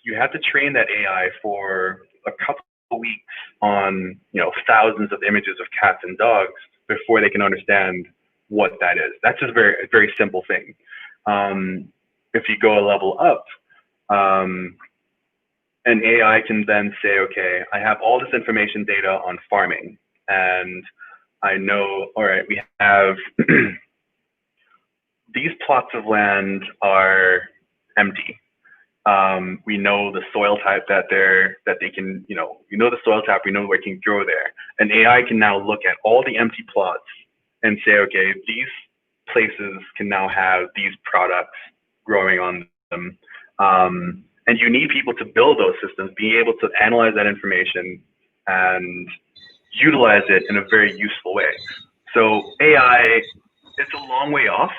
You have to train that AI for a couple of weeks on thousands of images of cats and dogs before they can understand what that is. That's just a very simple thing. If you go a level up, an AI can then say, okay, I have all this information data on farming, and I know, all right, we have these plots of land are empty. We know the soil type that they can, the soil type, we know what can grow there. An AI can now look at all the empty plots and say, okay, these places can now have these products growing on them. And you need people to build those systems, being able to analyze that information and utilize it in a very useful way. So AI, it's a long way off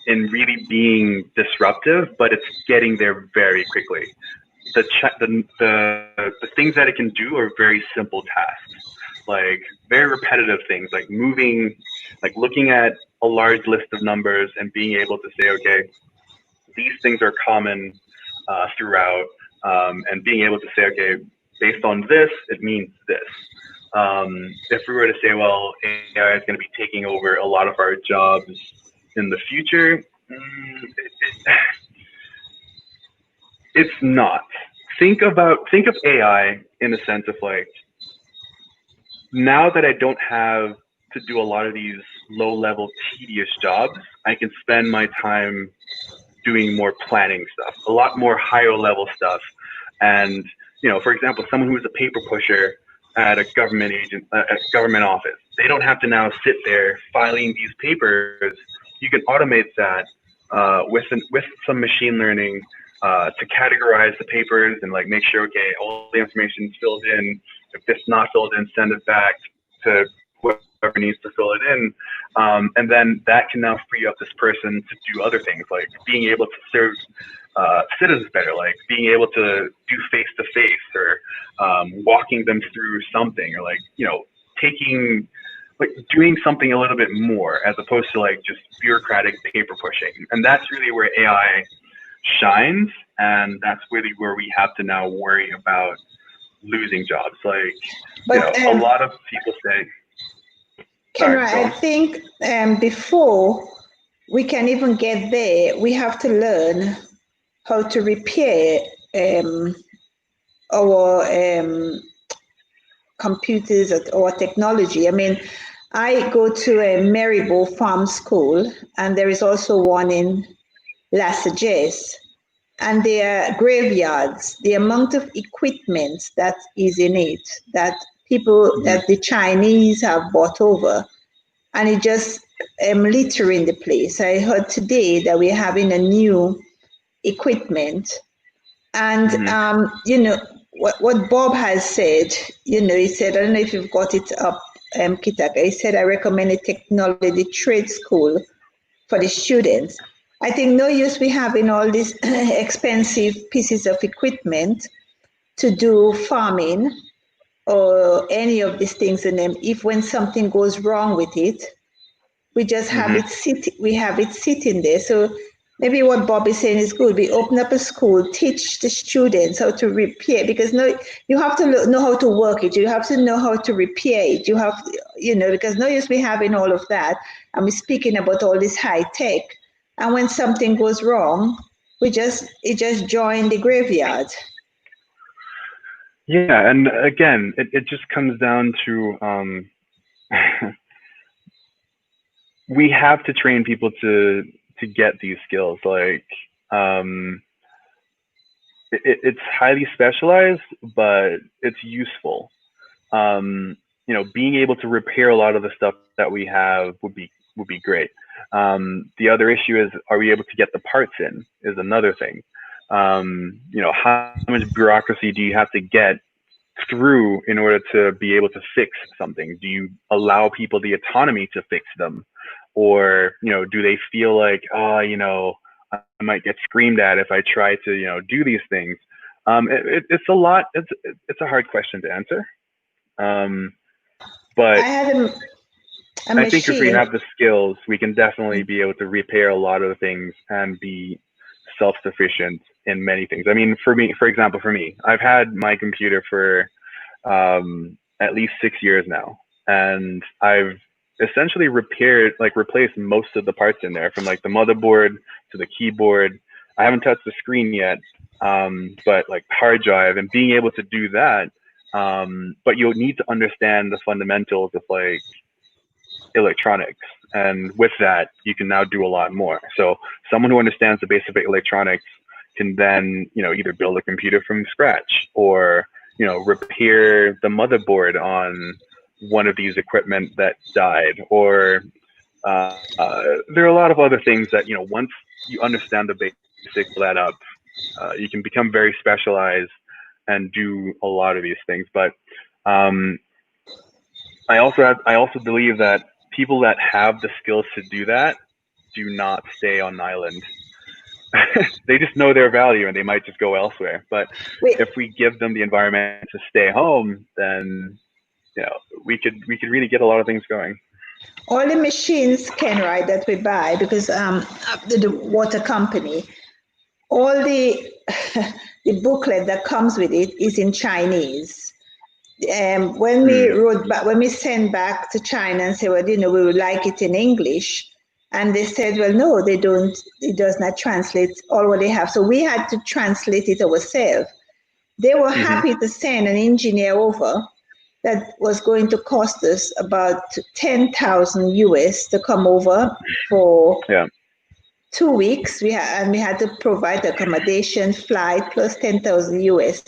in really being disruptive, but it's getting there very quickly. The things that it can do are very simple tasks, like very repetitive things, like moving, like looking at a large list of numbers and being able to say, okay, these things are common throughout, and being able to say, okay, based on this, it means this. If we were to say, well, AI is going to be taking over a lot of our jobs in the future, it's not. Think of AI in the sense of like, now that I don't have to do a lot of these low-level tedious jobs, I can spend my time doing more planning stuff, a lot more higher level stuff. And, for example, someone who is a paper pusher at a government office, they don't have to now sit there filing these papers. You can automate that with some machine learning to categorize the papers and like make sure, okay, all the information is filled in. If it's not filled in, send it back to whoever needs to fill it in. And then that can now free up this person to do other things, like being able to serve citizens better, like being able to do face-to-face or walking them through something, or like, doing something a little bit more as opposed to like just bureaucratic paper pushing. And that's really where AI shines, and that's really where we have to now worry about losing jobs. Like, a lot of people say, Kenra, I think before we can even get there, we have to learn how to repair our computers or technology. I mean, I go to a Maribor Farm School, and there is also one in La Sagesse, and there are graveyards. The amount of equipment that is in it, that that the Chinese have bought over, and it just littering the place. I heard today that we're having a new equipment, and what Bob has said, he said, I don't know if you've got it up, Kitaka, he said, I recommend a technology trade school for the students. I think no use we having all these expensive pieces of equipment to do farming or any of these things in them, if when something goes wrong with it, we just have it sitting there. So maybe what Bob is saying is good. We open up a school, teach the students how to repair, because you have to know how to work it. You have to know how to repair it. You have, because no use we having all of that. And we're speaking about all this high tech. And when something goes wrong, it just joined the graveyard. Yeah, and again, it just comes down to we have to train people to get these skills. Like it's highly specialized, but it's useful. You know, being able to repair a lot of the stuff that we have would be great. The other issue is, are we able to get the parts in? Is another thing. You know, how much bureaucracy do you have to get through in order to be able to fix something? Do you allow people the autonomy to fix them, or you know, do they feel like, oh, you know, I might get screamed at if I try to, you know, do these things? It's a lot. It's a hard question to answer. But I had a I think if we machine. have the skills, we can definitely be able to repair a lot of things and be self-sufficient in many things. I mean, for me, for example, I've had my computer for at least 6 years now, and I've essentially replaced most of the parts in there, from like the motherboard to the keyboard. I haven't touched the screen yet, but like hard drive, and being able to do that. But you'll need to understand the fundamentals of like electronics, and with that you can now do a lot more. So someone who understands the basic electronics can then, you know, either build a computer from scratch, or, you know, repair the motherboard on one of these equipment that died, or there are a lot of other things that, you know, once you understand the basics of that up, you can become very specialized and do a lot of these things. But I also believe that people that have the skills to do that do not stay on an island. They just know their value and they might just go elsewhere. But if we give them the environment to stay home, then, you know, we could really get a lot of things going. All the machines, Kenride, that we buy, because the water company, all the the booklet that comes with it is in Chinese. When we send back to China and say, well, you know, we would like it in English, and they said, well, no, they don't. It does not translate all what they have. So we had to translate it ourselves. They were happy to send an engineer over. That was going to cost us about 10,000 US to come over for 2 weeks. We had to provide accommodation, flight, plus 10,000 US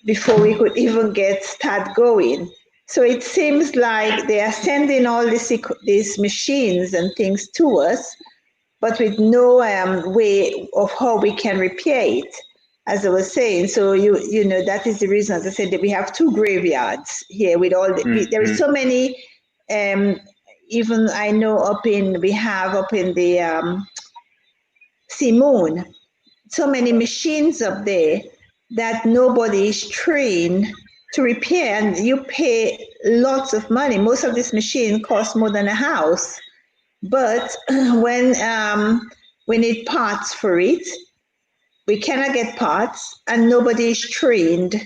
before we could even start going. So it seems like they are sending all these machines and things to us, but with no way of how we can repair it, as I was saying. So you know, that is the reason, as I said, that we have 2 graveyards here with all there is so many. Even I know we have up in the Simone, so many machines up there that nobody is trained to repair, and you pay lots of money. Most of this machine costs more than a house, but when we need parts for it, we cannot get parts, and nobody is trained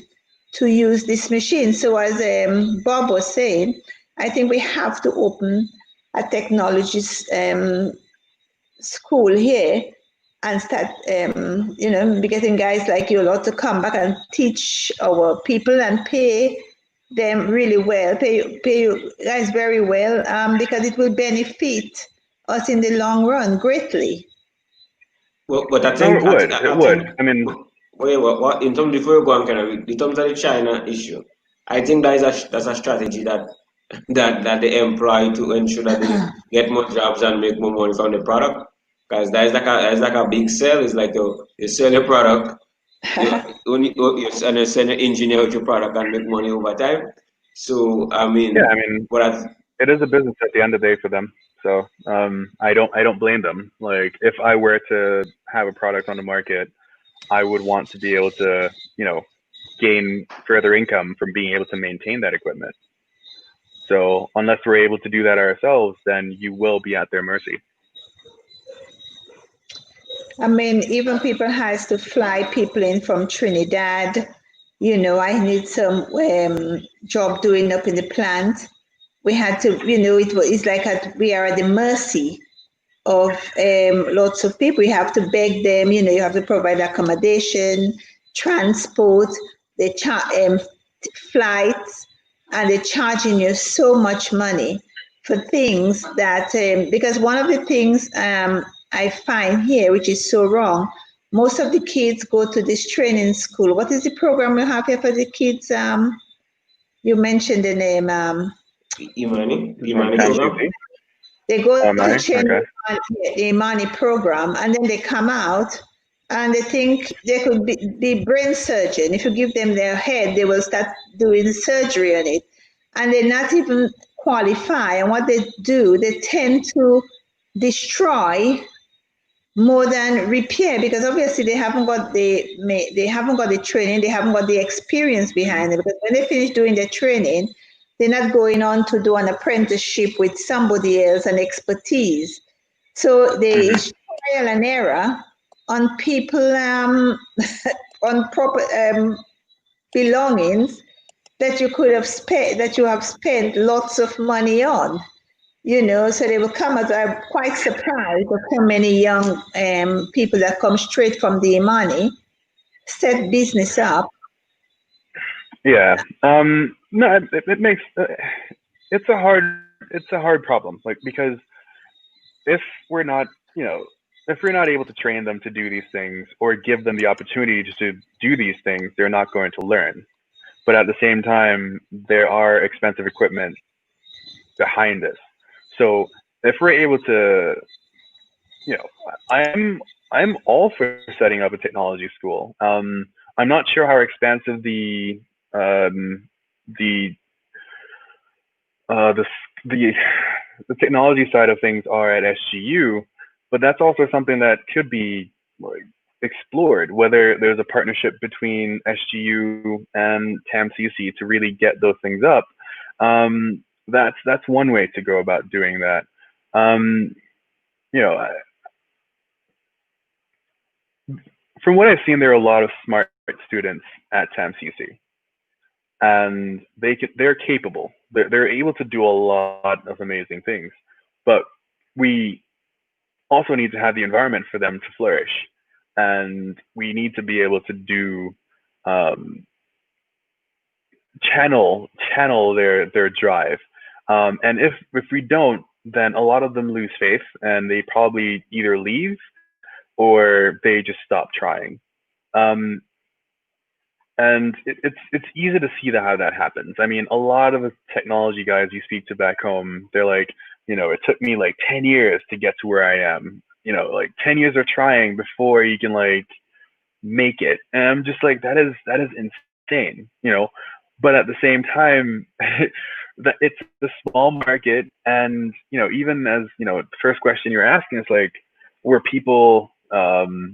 to use this machine. So as Bob was saying, I think we have to open a technology school here and start, you know, getting guys like you lot to come back and teach our people and pay them really well, pay you guys very well, because it will benefit us in the long run greatly. Well, but I think it would. I mean, what in terms, before you go on, in terms of the China issue, I think that's a strategy that they employ to ensure that they get more jobs and make more money from the product. Because that is like a big sell. It's like you sell your product, you send an engineer with your product and make money over time. So I mean, it is a business at the end of the day for them. So I don't blame them. Like, if I were to have a product on the market, I would want to be able to, you know, gain further income from being able to maintain that equipment. So unless we're able to do that ourselves, then you will be at their mercy. I mean, even people has to fly people in from Trinidad. You know, I need some job doing up in the plant. We had to, you know, it's like we are at the mercy lots of people. You have to beg them, you have to provide accommodation, transport, flights, and they're charging you so much money for things that, because one of the things I find here, which is so wrong, most of the kids go to this training school. What is the program you have here for the kids? You mentioned the name. Imani program. They go Oh, to my, train okay. the Imani program, and then they come out and they think they could be brain surgeon. If you give them their head, they will start doing surgery on it, and they're not even qualify. And what they do, they tend to destroy more than repair, because obviously they haven't got the training, they haven't got the experience behind it. Because when they finish doing their training, they're not going on to do an apprenticeship with somebody else and expertise. So they trial and error on people on proper belongings that you have spent lots of money on. So they will come as I'm quite surprised of how many young people that come straight from the Imani set business up. Yeah. No, it makes it's a hard problem. Like, because if we're not, if we're not able to train them to do these things or give them the opportunity just to do these things, they're not going to learn. But at the same time, there are expensive equipment behind this. So if we're able to, I'm all for setting up a technology school. I'm not sure how expansive the the the technology side of things are at SGU, but that's also something that could be like explored, whether there's a partnership between SGU and TAMCC to really get those things up. That's one way to go about doing that. From what I've seen, there are a lot of smart students at TAMCC, and they're capable. They're able to do a lot of amazing things, but we also need to have the environment for them to flourish, and we need to be able to do channel their drive. And if we don't, then a lot of them lose faith, and they probably either leave or they just stop trying. And it's easy to see how that happens. I mean, a lot of the technology guys you speak to back home, they're like, it took me like 10 years to get to where I am. Like 10 years of trying before you can like make it. And I'm just like, that is insane, But at the same time, that it's a small market, and even as the first question you're asking is like, were people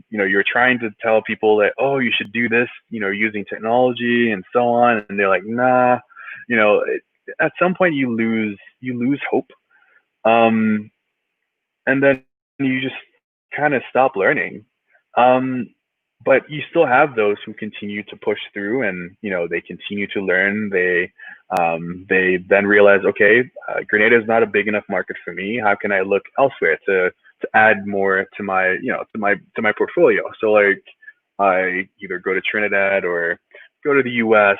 you're trying to tell people that, oh, you should do this, using technology and so on, and they're like, nah, at some point you lose hope, and then you just kind of stop learning. But you still have those who continue to push through, and they continue to learn. They then realize, okay, Grenada is not a big enough market for me. How can I look elsewhere to add more to my to my portfolio? So like, I either go to Trinidad or go to the U.S.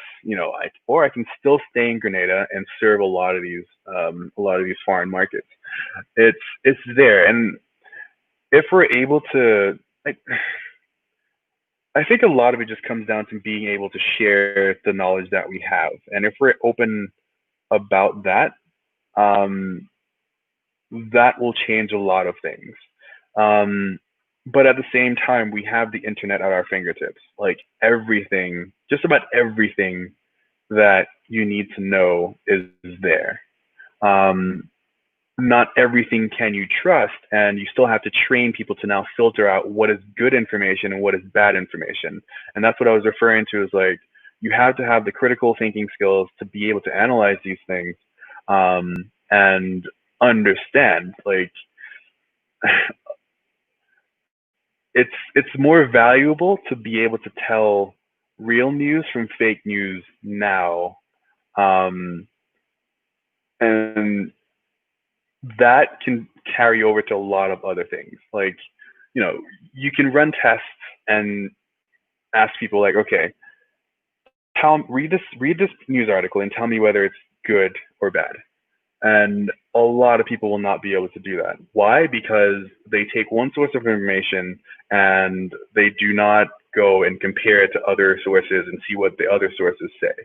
Or I can still stay in Grenada and serve a lot of these foreign markets. It's there, and if we're able to, like, I think a lot of it just comes down to being able to share the knowledge that we have. And if we're open about that, that will change a lot of things. But at the same time, we have the internet at our fingertips. Like, everything, just about everything that you need to know is there. Not everything can you trust, and you still have to train people to now filter out what is good information and what is bad information. And that's what I was referring to, is like, you have to have the critical thinking skills to be able to analyze these things, and understand, like, it's more valuable to be able to tell real news from fake news now. And that can carry over to a lot of other things. Like, you know, you can run tests and ask people like, okay, read this news article and tell me whether it's good or bad. And a lot of people will not be able to do that. Why? Because they take one source of information and they do not go and compare it to other sources and see what the other sources say.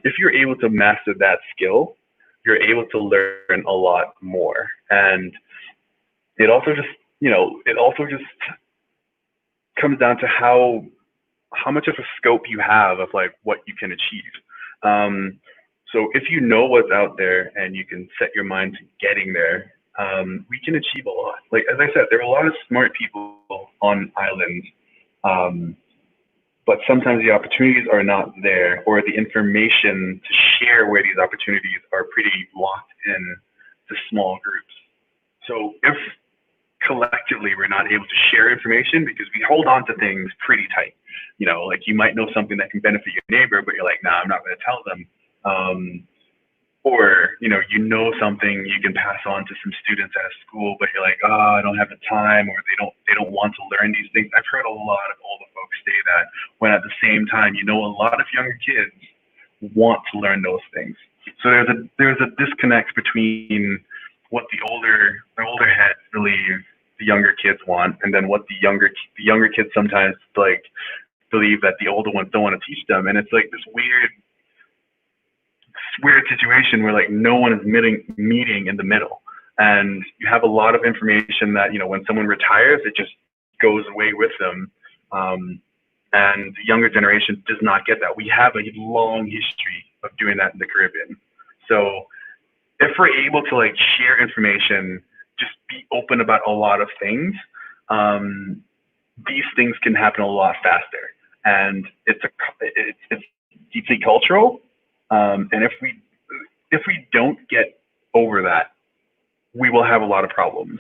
If you're able to master that skill, you're able to learn a lot more. And it also just, comes down to how much of a scope you have of like what you can achieve. So if you know what's out there and you can set your mind to getting there, we can achieve a lot. Like, as I said, there are a lot of smart people on islands, but sometimes the opportunities are not there, or the information to share where these opportunities are pretty locked in to small groups. So if collectively we're not able to share information because we hold on to things pretty tight, you know, like you might know something that can benefit your neighbor, but you're like, nah, I'm not going to tell them. Or, you know something you can pass on to some students at a school, but you're like, oh, I don't have the time, or they don't want to learn these things. I've heard a lot of older folks say that, when at the same time, a lot of younger kids want to learn those things. So there's a disconnect between what the older heads believe the younger kids want, and then what the younger kids sometimes like believe that the older ones don't want to teach them. And it's like this weird situation where like no one is meeting in the middle, and you have a lot of information that when someone retires, it just goes away with them, and the younger generation does not get that. We have a long history of doing that in the Caribbean. So if we're able to like share information, just be open about a lot of things, these things can happen a lot faster, and it's deeply cultural. And if we don't get over that, we will have a lot of problems.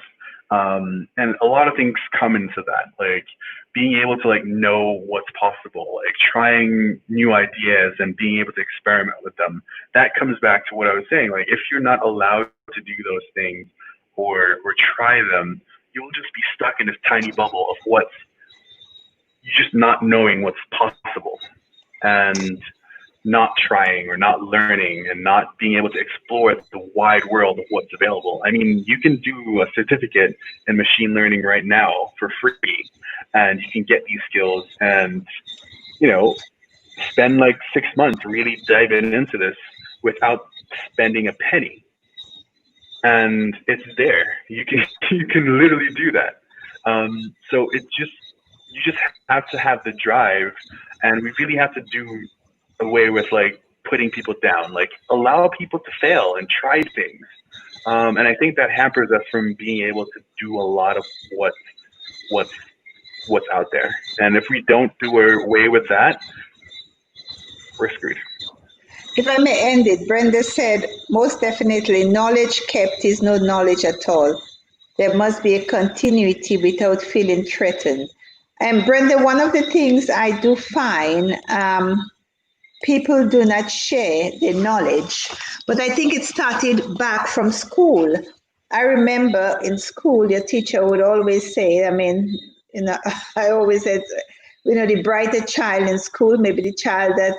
And a lot of things come into that, like being able to like know what's possible, like trying new ideas and being able to experiment with them. That comes back to what I was saying. Like, if you're not allowed to do those things or try them, you'll just be stuck in this tiny bubble of you just not knowing what's possible, and not trying or not learning and not being able to explore the wide world of what's available. I mean, you can do a certificate in machine learning right now for free, and you can get these skills and, spend like 6 months really diving into this without spending a penny. And it's there. You can literally do that. So you just have to have the drive, and we really have to do away with like putting people down, like allow people to fail and try things. And I think that hampers us from being able to do a lot of what's out there. And if we don't do away with that, we're screwed. If I may end it, Brenda said, most definitely, knowledge kept is no knowledge at all. There must be a continuity without feeling threatened. And Brenda, one of the things I do find, people do not share their knowledge, but I think it started back from school. I remember in school, your teacher would always say, I always said, the brighter child in school, maybe the child that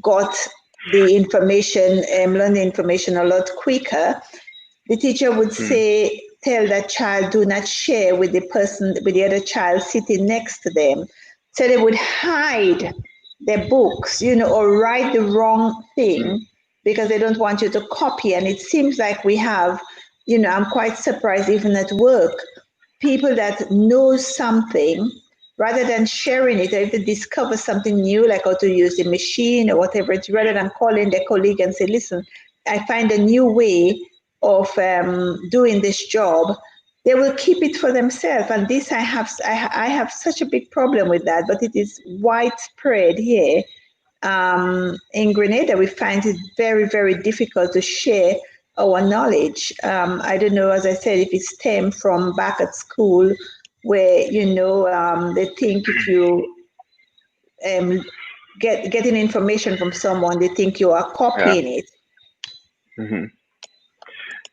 got the information, learned the information a lot quicker, the teacher would say, tell that child, do not share with the other child sitting next to them. So they would hide their books, or write the wrong thing because they don't want you to copy. And it seems like we have, I'm quite surprised even at work, people that know something, rather than sharing it, or if they discover something new, like how to use the machine or whatever, it's rather than calling their colleague and say, listen, I find a new way of doing this job, they will keep it for themselves. And this, I have such a big problem with that, but it is widespread here. In Grenada, we find it very, very difficult to share our knowledge. I don't know, as I said, if it stems from back at school, where, they think if you getting information from someone, they think you are copying it. Mm-hmm.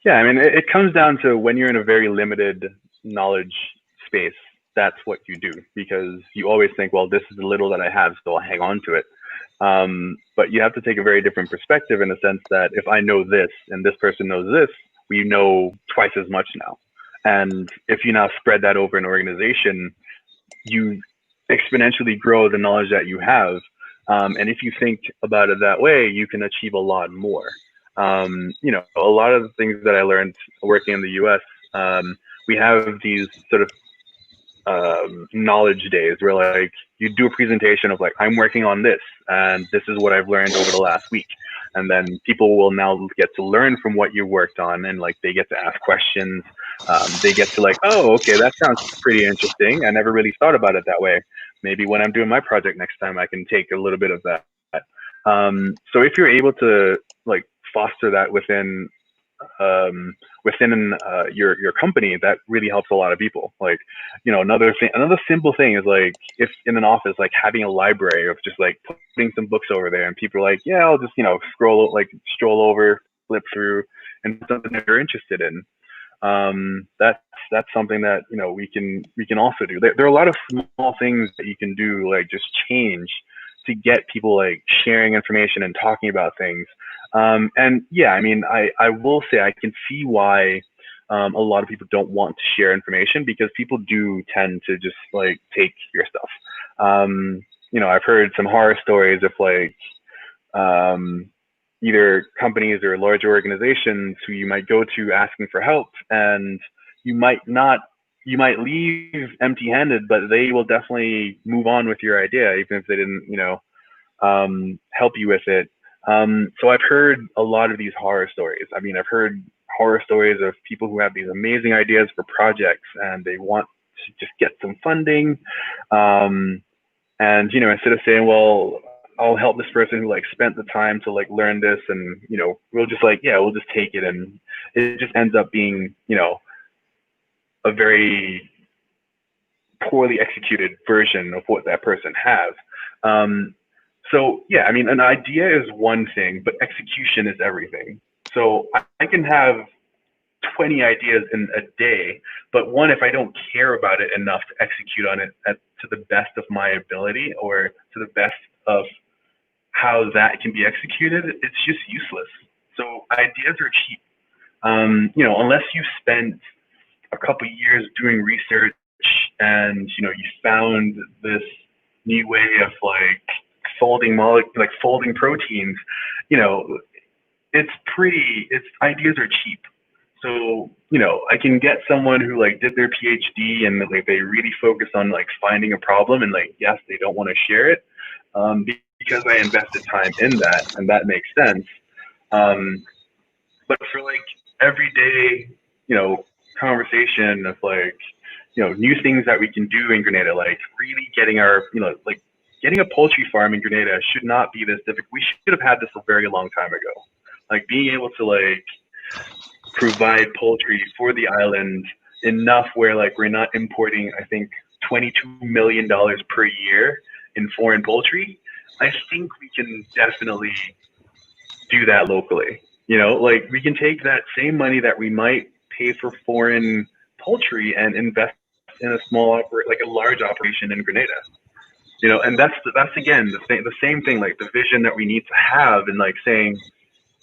Yeah, I mean, it comes down to when you're in a very limited knowledge space, that's what you do, because you always think, well, this is the little that I have, so I'll hang on to it. But you have to take a very different perspective in the sense that if I know this and this person knows this, we know twice as much now. And if you now spread that over an organization, you exponentially grow the knowledge that you have. And if you think about it that way, you can achieve a lot more. You know, a lot of the things that I learned working in the US, we have these sort of knowledge days where like you do a presentation of like, I'm working on this and this is what I've learned over the last week. And then people will now get to learn from what you worked on, and like they get to ask questions. They get to like, oh, okay, that sounds pretty interesting. I never really thought about it that way. Maybe when I'm doing my project next time, I can take a little bit of that. So if you're able to like foster that within your company, that really helps a lot of people. Like, you know, another simple thing is like, if in an office, like having a library of just like putting some books over there, and people are like, yeah, I'll just, you know, stroll over, flip through, and something that they're interested in. That's something that, you know, we can also do. There are a lot of small things that you can do, like just change to get people like sharing information and talking about things. And yeah, I mean, I will say I can see why a lot of people don't want to share information, because people do tend to just like take your stuff. You know, I've heard some horror stories of like either companies or larger organizations who you might go to asking for help, and you might leave empty-handed, but they will definitely move on with your idea, even if they didn't, you know, help you with it. So I've heard a lot of these horror stories. I mean, I've heard horror stories of people who have these amazing ideas for projects and they want to just get some funding. And, you know, instead of saying, well, I'll help this person who like spent the time to like learn this, and, you know, we'll just like, yeah, we'll just take it. And it just ends up being, you know, a very poorly executed version of what that person has. So yeah, I mean, an idea is one thing, but execution is everything. So I can have 20 ideas in a day, but one, if I don't care about it enough to execute on it to the best of my ability, or to the best of how that can be executed, it's just useless. So ideas are cheap. You know, unless you spent a couple years doing research and, you know, you found this new way of like folding proteins, you know, ideas are cheap. So, you know, I can get someone who like did their PhD and like they really focus on like finding a problem, and like, yes, they don't want to share it because I invested time in that, and that makes sense. But for like everyday, you know, conversation of like, you know, new things that we can do in Grenada, like really getting our, you know, like getting a poultry farm in Grenada should not be this difficult. We should have had this a very long time ago. Like being able to like provide poultry for the island enough where like we're not importing, I think, $22 million per year in foreign poultry. I think we can definitely do that locally. You know, like we can take that same money that we might pay for foreign poultry and invest in a large operation in Grenada. You know, and that's again the same thing, like the vision that we need to have, and like saying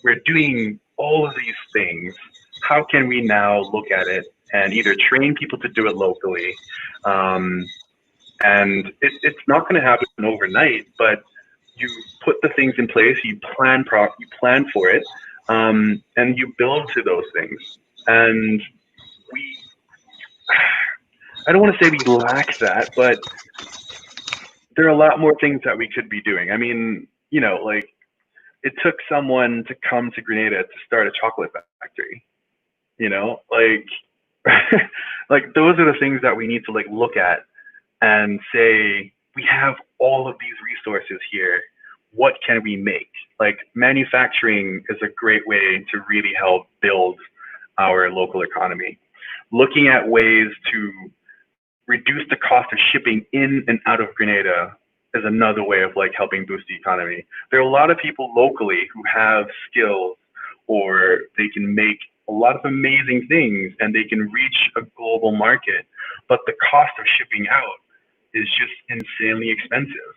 we're doing all of these things. How can we now look at it and either train people to do it locally? And it's not going to happen overnight, but you put the things in place, you plan for it, and you build to those things. And I don't want to say we lack that, but there are a lot more things that we could be doing. I mean, you know, like it took someone to come to Grenada to start a chocolate factory, you know, like, like those are the things that we need to like look at and say, we have all of these resources here. What can we make? Like manufacturing is a great way to really help build our local economy. Looking at ways to reduce the cost of shipping in and out of Grenada is another way of like helping boost the economy. There are a lot of people locally who have skills or they can make a lot of amazing things and they can reach a global market, but the cost of shipping out is just insanely expensive.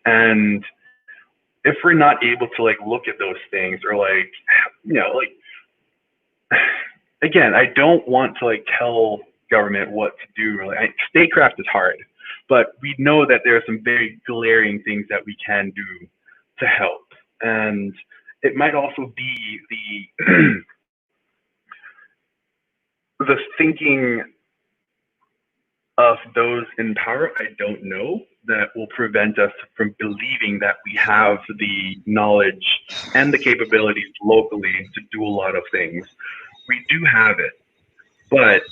And if we're not able to like look at those things, or like, you know, like, again, I don't want to like tell government what to do. Like, statecraft is hard, but we know that there are some very glaring things that we can do to help. And it might also be the thinking of those in power, I don't know, that will prevent us from believing that we have the knowledge and the capabilities locally to do a lot of things. We do have it, but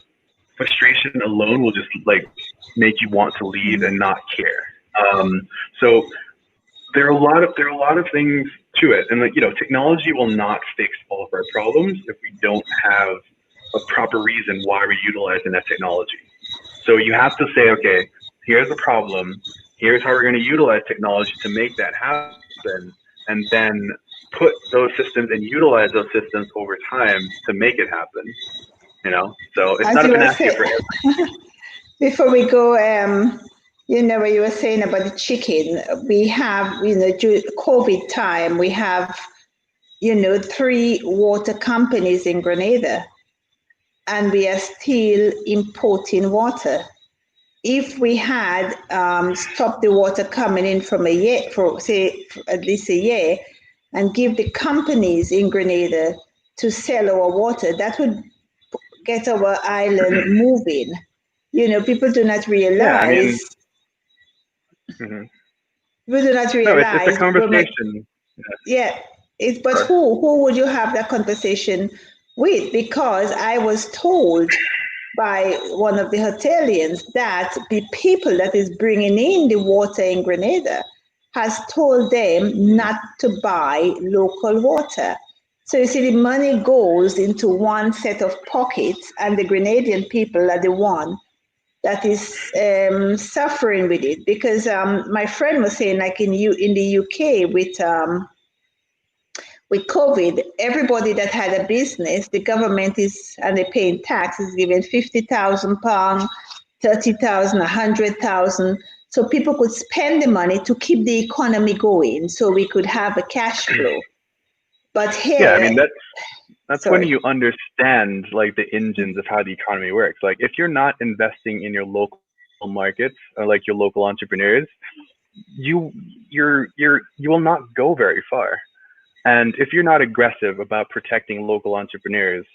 frustration alone will just like make you want to leave and not care. So there are a lot of things to it, and like, you know, technology will not fix all of our problems if we don't have a proper reason why we're utilizing that technology. So you have to say, okay, here's the problem, here's how we're going to utilize technology to make that happen, and then put those systems and utilize those systems over time to make it happen. You know, so it's not a panacea for everything. Before we go, you know, what you were saying about the chicken, we have, you know, during COVID time, we have, you know, 3 water companies in Grenada, and we are still importing water. If we had stopped the water coming in from a year, for say for at least a year, and give the companies in Grenada to sell our water, that would get our island moving. You know, people do not realize. Yeah, I mean, people do not realize. No, it's a conversation. Yeah, but who would you have that conversation with? Because I was told by one of the hoteliers that the people that is bringing in the water in Grenada has told them not to buy local water. So you see, the money goes into one set of pockets, and the Grenadian people are the one that is suffering with it. Because my friend was saying, like in the UK with COVID, everybody that had a business, the government is, and they're paying tax, is giving £50,000, 30,000, 100,000. So people could spend the money to keep the economy going, so we could have a cash flow. But here, yeah, I mean, that's when you understand like the engines of how the economy works. Like, if you're not investing in your local markets or like your local entrepreneurs, you will not go very far. And if you're not aggressive about protecting local entrepreneurs,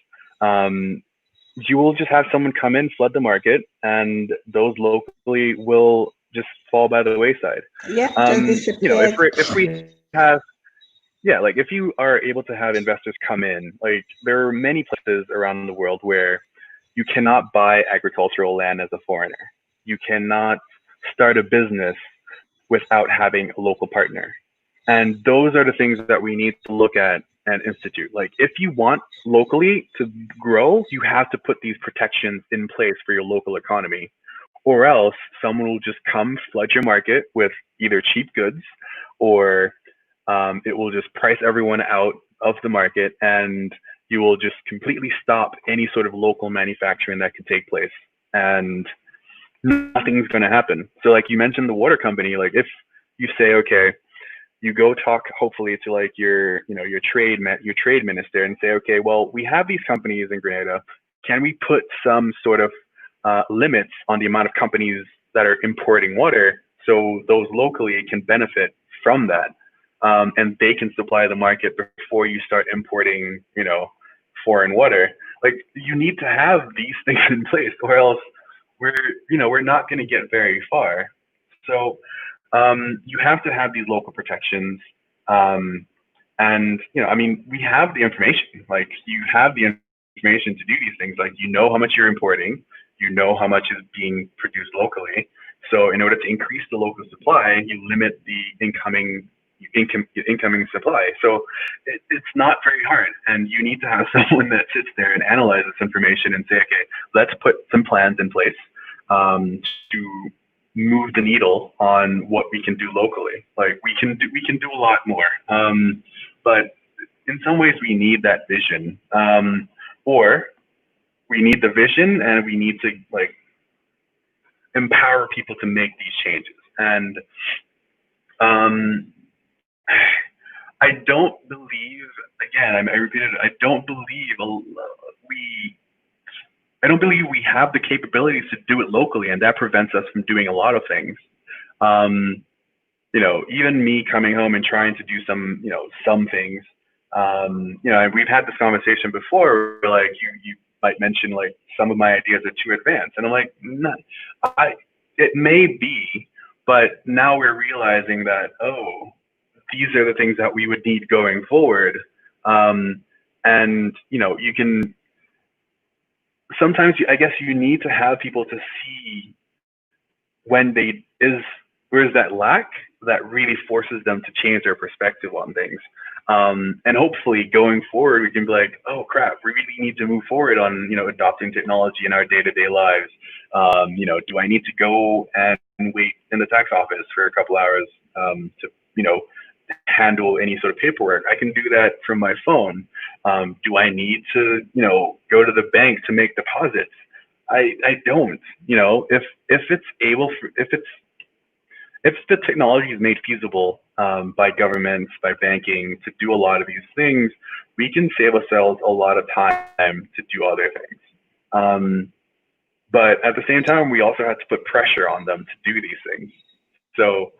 you will just have someone come in, flood the market, and those locally will just fall by the wayside. Yeah, you know, if we have, yeah, like if you are able to have investors come in, like there are many places around the world where you cannot buy agricultural land as a foreigner. You cannot start a business without having a local partner. And those are the things that we need to look at and institute. Like, if you want locally to grow, you have to put these protections in place for your local economy, or else someone will just come flood your market with either cheap goods, or it will just price everyone out of the market, and you will just completely stop any sort of local manufacturing that could take place, and nothing's going to happen. So like you mentioned the water company, like if you say, okay, you go talk hopefully to like your trade minister and say, okay, well, we have these companies in Grenada. Can we put some sort of limits on the amount of companies that are importing water, so those locally can benefit from that, and they can supply the market before you start importing, foreign water. Like, you need to have these things in place, or else we're not going to get very far. So you have to have these local protections. And, I mean, we have the information. Like, you have the information to do these things. Like, how much you're importing, how much is being produced locally. So in order to increase the local supply, you limit the incoming supply. So it's not very hard. And you need to have someone that sits there and analyzes this information and say, okay, let's put some plans in place to move the needle on what we can do locally. Like, we can do a lot more. But in some ways we need that vision, or we need the vision and we need to like empower people to make these changes. And I don't believe, again, I repeat it, I don't believe we have the capabilities to do it locally, and that prevents us from doing a lot of things. You know, even me coming home and trying to do some, you know, some things, you know, we've had this conversation before, where, like, you might mention, like, some of my ideas are too advanced. And I'm like, no, it may be, but now we're realizing that, oh, these are the things that we would need going forward. And, you know, you can, sometimes I guess you need to have people to see when where's that lack that really forces them to change their perspective on things. And hopefully going forward, we can be like, oh crap, we really need to move forward on, you know, adopting technology in our day-to-day lives. You know, do I need to go and wait in the tax office for a couple hours to, you know, handle any sort of paperwork? I can do that from my phone. Do I need to, you know, go to the bank to make deposits? I don't. You know, if the technology is made feasible by governments, by banking, to do a lot of these things, we can save ourselves a lot of time to do other things. But at the same time, we also have to put pressure on them to do these things. So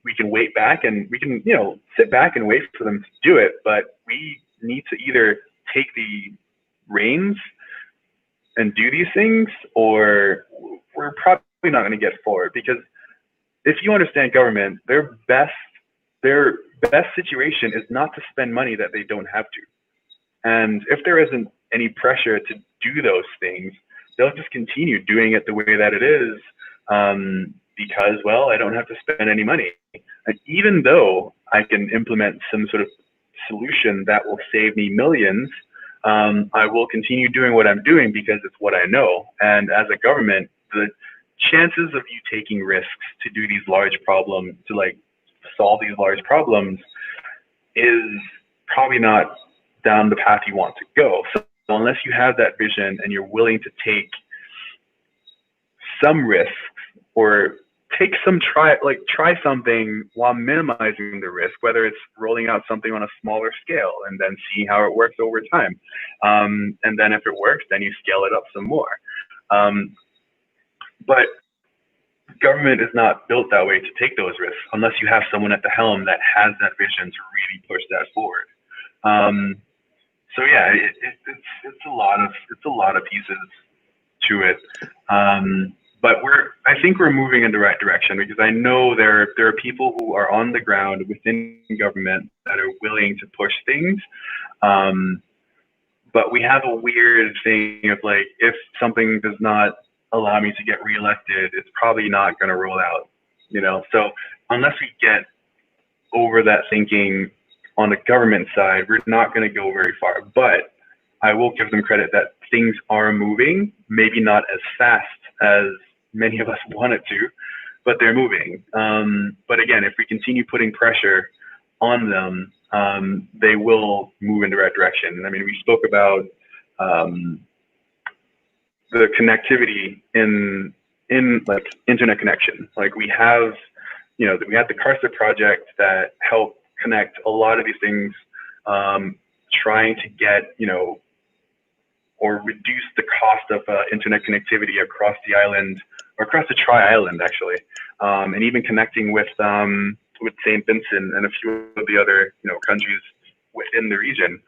we can wait back and we can, you know, sit back and wait for them to do it, but we need to either take the reins and do these things, or we're probably not going to get forward. Because if you understand government, their best situation is not to spend money that they don't have to. And if there isn't any pressure to do those things, they'll just continue doing it the way that it is, because, well, I don't have to spend any money. And even though I can implement some sort of solution that will save me millions, I will continue doing what I'm doing because it's what I know. And as a government, the chances of you taking risks to do these large problems, to like solve these large problems, is probably not down the path you want to go. So unless you have that vision and you're willing to take some risks, or take some try something while minimizing the risk, whether it's rolling out something on a smaller scale and then seeing how it works over time. And then if it works, then you scale it up some more. But government is not built that way to take those risks unless you have someone at the helm that has that vision to really push that forward. So yeah, it's a lot of pieces to it. But I think we're moving in the right direction, because I know there are people who are on the ground within government that are willing to push things. But we have a weird thing of, like, if something does not allow me to get reelected, it's probably not going to roll out, you know? So unless we get over that thinking on the government side, we're not going to go very far. But I will give them credit that things are moving, maybe not as fast as many of us want it to, but they're moving. But again, if we continue putting pressure on them, they will move in the right direction. I mean, we spoke about the connectivity in like internet connection. Like we have the Carcer project that helped connect a lot of these things, trying to get, or reduce the cost of internet connectivity across the island, or across the tri-island actually, and even connecting with St. Vincent and a few of the other countries within the region.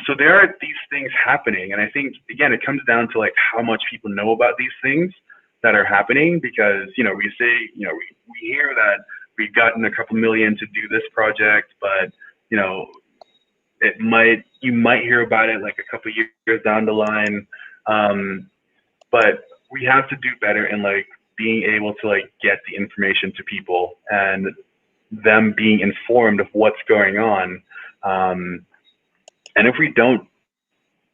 So there are these things happening, and I think again it comes down to like how much people know about these things that are happening, because we say we hear that we've gotten a couple million to do this project, but you might hear about it like a couple years down the line. But we have to do better in like being able to like get the information to people and them being informed of what's going on. And if we don't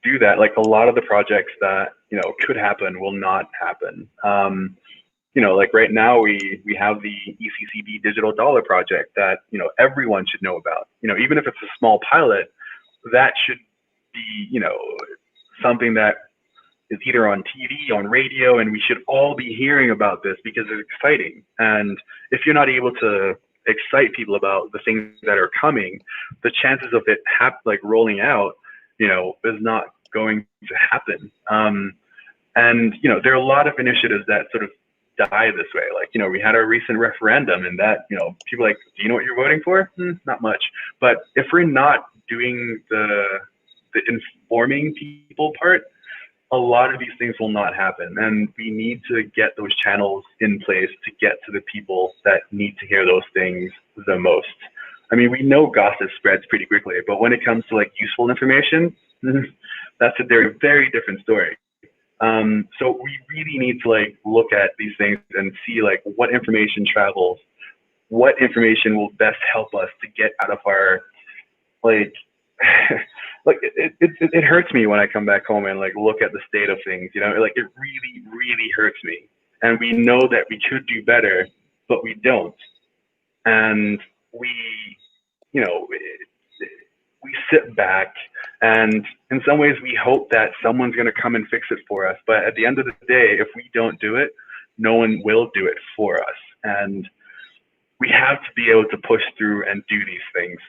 do that, like a lot of the projects that could happen will not happen. Like right now we have the ECCB digital dollar project that everyone should know about. Even if it's a small pilot, that should be, something that is either on TV, on radio, and we should all be hearing about this because it's exciting. And if you're not able to excite people about the things that are coming, the chances of it rolling out, is not going to happen. And there are a lot of initiatives that sort of die this way. Like, we had our recent referendum, and that, people are like, do you know what you're voting for? Not much. But if we're not doing the informing people part, a lot of these things will not happen. And we need to get those channels in place to get to the people that need to hear those things the most. I mean, we know gossip spreads pretty quickly, but when it comes to useful information, that's a very, very different story. So we really need to look at these things and see what information travels, what information will best help us to get out of our it hurts me when I come back home and look at the state of things. It really, really hurts me. And we know that we could do better, but we don't. And we sit back, and in some ways we hope that someone's going to come and fix it for us. But at the end of the day, if we don't do it, no one will do it for us. And we have to be able to push through and do these things.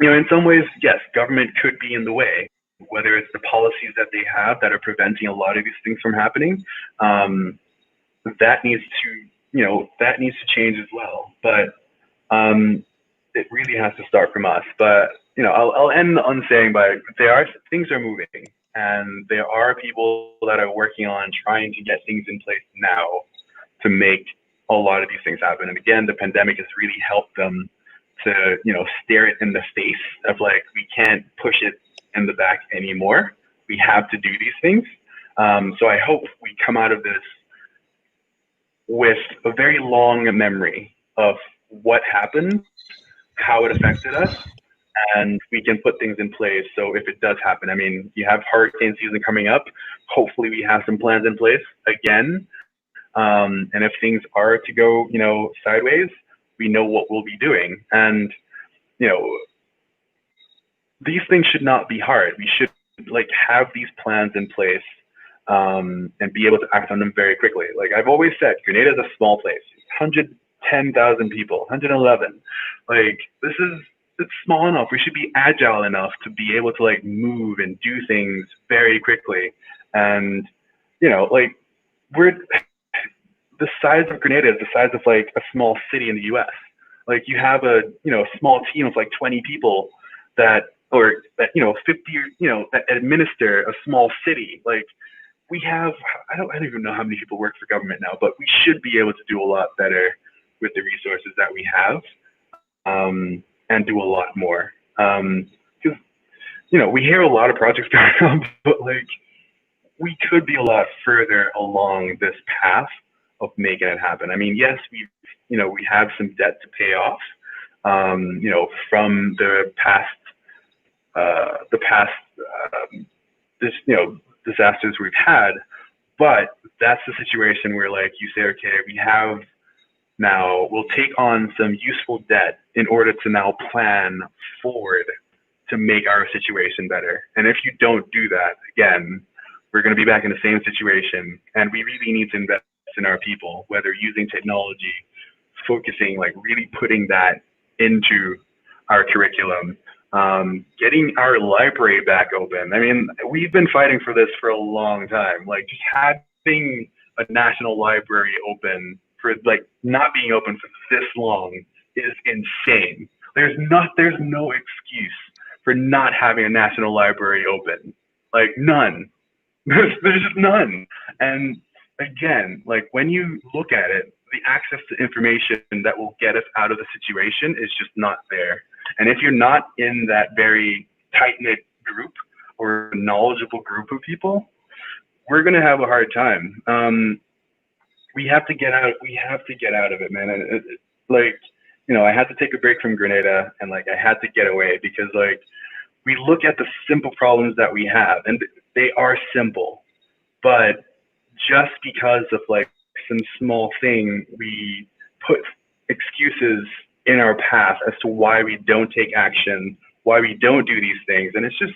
In some ways, yes, government could be in the way, whether it's the policies that they have that are preventing a lot of these things from happening. That needs to change as well. But it really has to start from us. But I'll end on saying, things are moving, and there are people that are working on trying to get things in place now to make a lot of these things happen. And again, the pandemic has really helped them to stare it in the face of we can't push it in the back anymore. We have to do these things. So I hope we come out of this with a very long memory of what happened, how it affected us, and we can put things in place. So if it does happen, I mean, you have hurricane season coming up. Hopefully we have some plans in place again. And if things are to go, sideways, we know what we'll be doing. And, these things should not be hard. We should have these plans in place and be able to act on them very quickly. I've always said, Grenada is a small place, 110,000 people, 111. It's small enough. We should be agile enough to be able to move and do things very quickly. And, we're, the size of Grenada is the size of a small city in the U.S. You have a small team of 20 people that 50 that administer a small city. We have, I don't even know how many people work for government now, but we should be able to do a lot better with the resources that we have, and do a lot more. Because we hear a lot of projects going on, but we could be a lot further along this path of making it happen. I mean, yes, we have some debt to pay off, from the past disasters we've had, but that's the situation where you say, okay, we'll take on some useful debt in order to now plan forward to make our situation better. And if you don't do that, again, we're going to be back in the same situation, and we really need to invest in our people, whether using technology, focusing, really putting that into our curriculum, getting our library back open. I mean, we've been fighting for this for a long time. Just having a national library open for not being open for this long is insane. There's no excuse for not having a national library open. None. There's just none. And again, when you look at it, the access to information that will get us out of the situation is just not there. And if you're not in that very tight-knit group or knowledgeable group of people, we're going to have a hard time. We have to get out. We have to get out of it, man. And I had to take a break from Grenada, and I had to get away because we look at the simple problems that we have, and they are simple, but just because of some small thing, we put excuses in our path as to why we don't take action why we don't do these things. And it's just,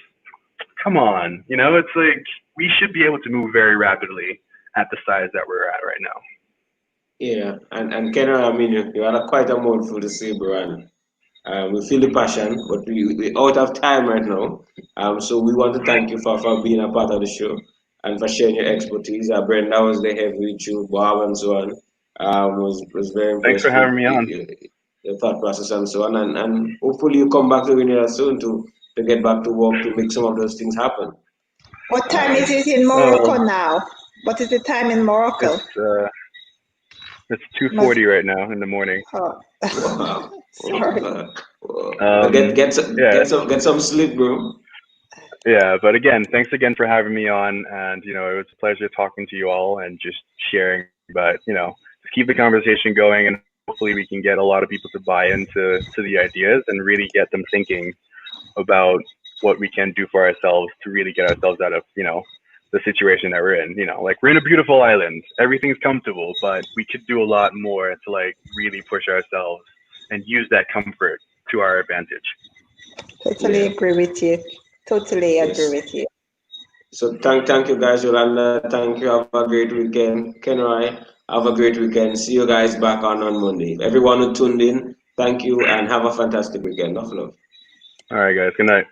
come on, it's like we should be able to move very rapidly at the size that we're at right now. Yeah, and Kenner, I mean, you had quite a mouthful to say, bro, and we feel the passion, but we out of time right now. So we want to thank you for being a part of the show and for sharing your expertise. Brenda was there heavy with you, Bob and so on. Was very Thanks impressed for with having me on. your thought process and so on. And hopefully you come back to Grenada soon to get back to work to make some of those things happen. What time is it in Morocco now? What is the time in Morocco? It's 2:40 right now in the morning. Oh. Wow. Sorry. Get some sleep, bro. Yeah, but again, thanks again for having me on, and it was a pleasure talking to you all and just sharing. But just keep the conversation going, and hopefully we can get a lot of people to buy into the ideas and really get them thinking about what we can do for ourselves to really get ourselves out of the situation that we're in. Like, we're in a beautiful island, everything's comfortable, but we could do a lot more to like really push ourselves and use that comfort to our advantage. Totally agree with you. Totally agree with you. So thank you guys, Yolanda. Thank you. Have a great weekend. Kenroy, have a great weekend. See you guys back on Monday. Everyone who tuned in, thank you and have a fantastic weekend. Enough love. All right, guys. Good night.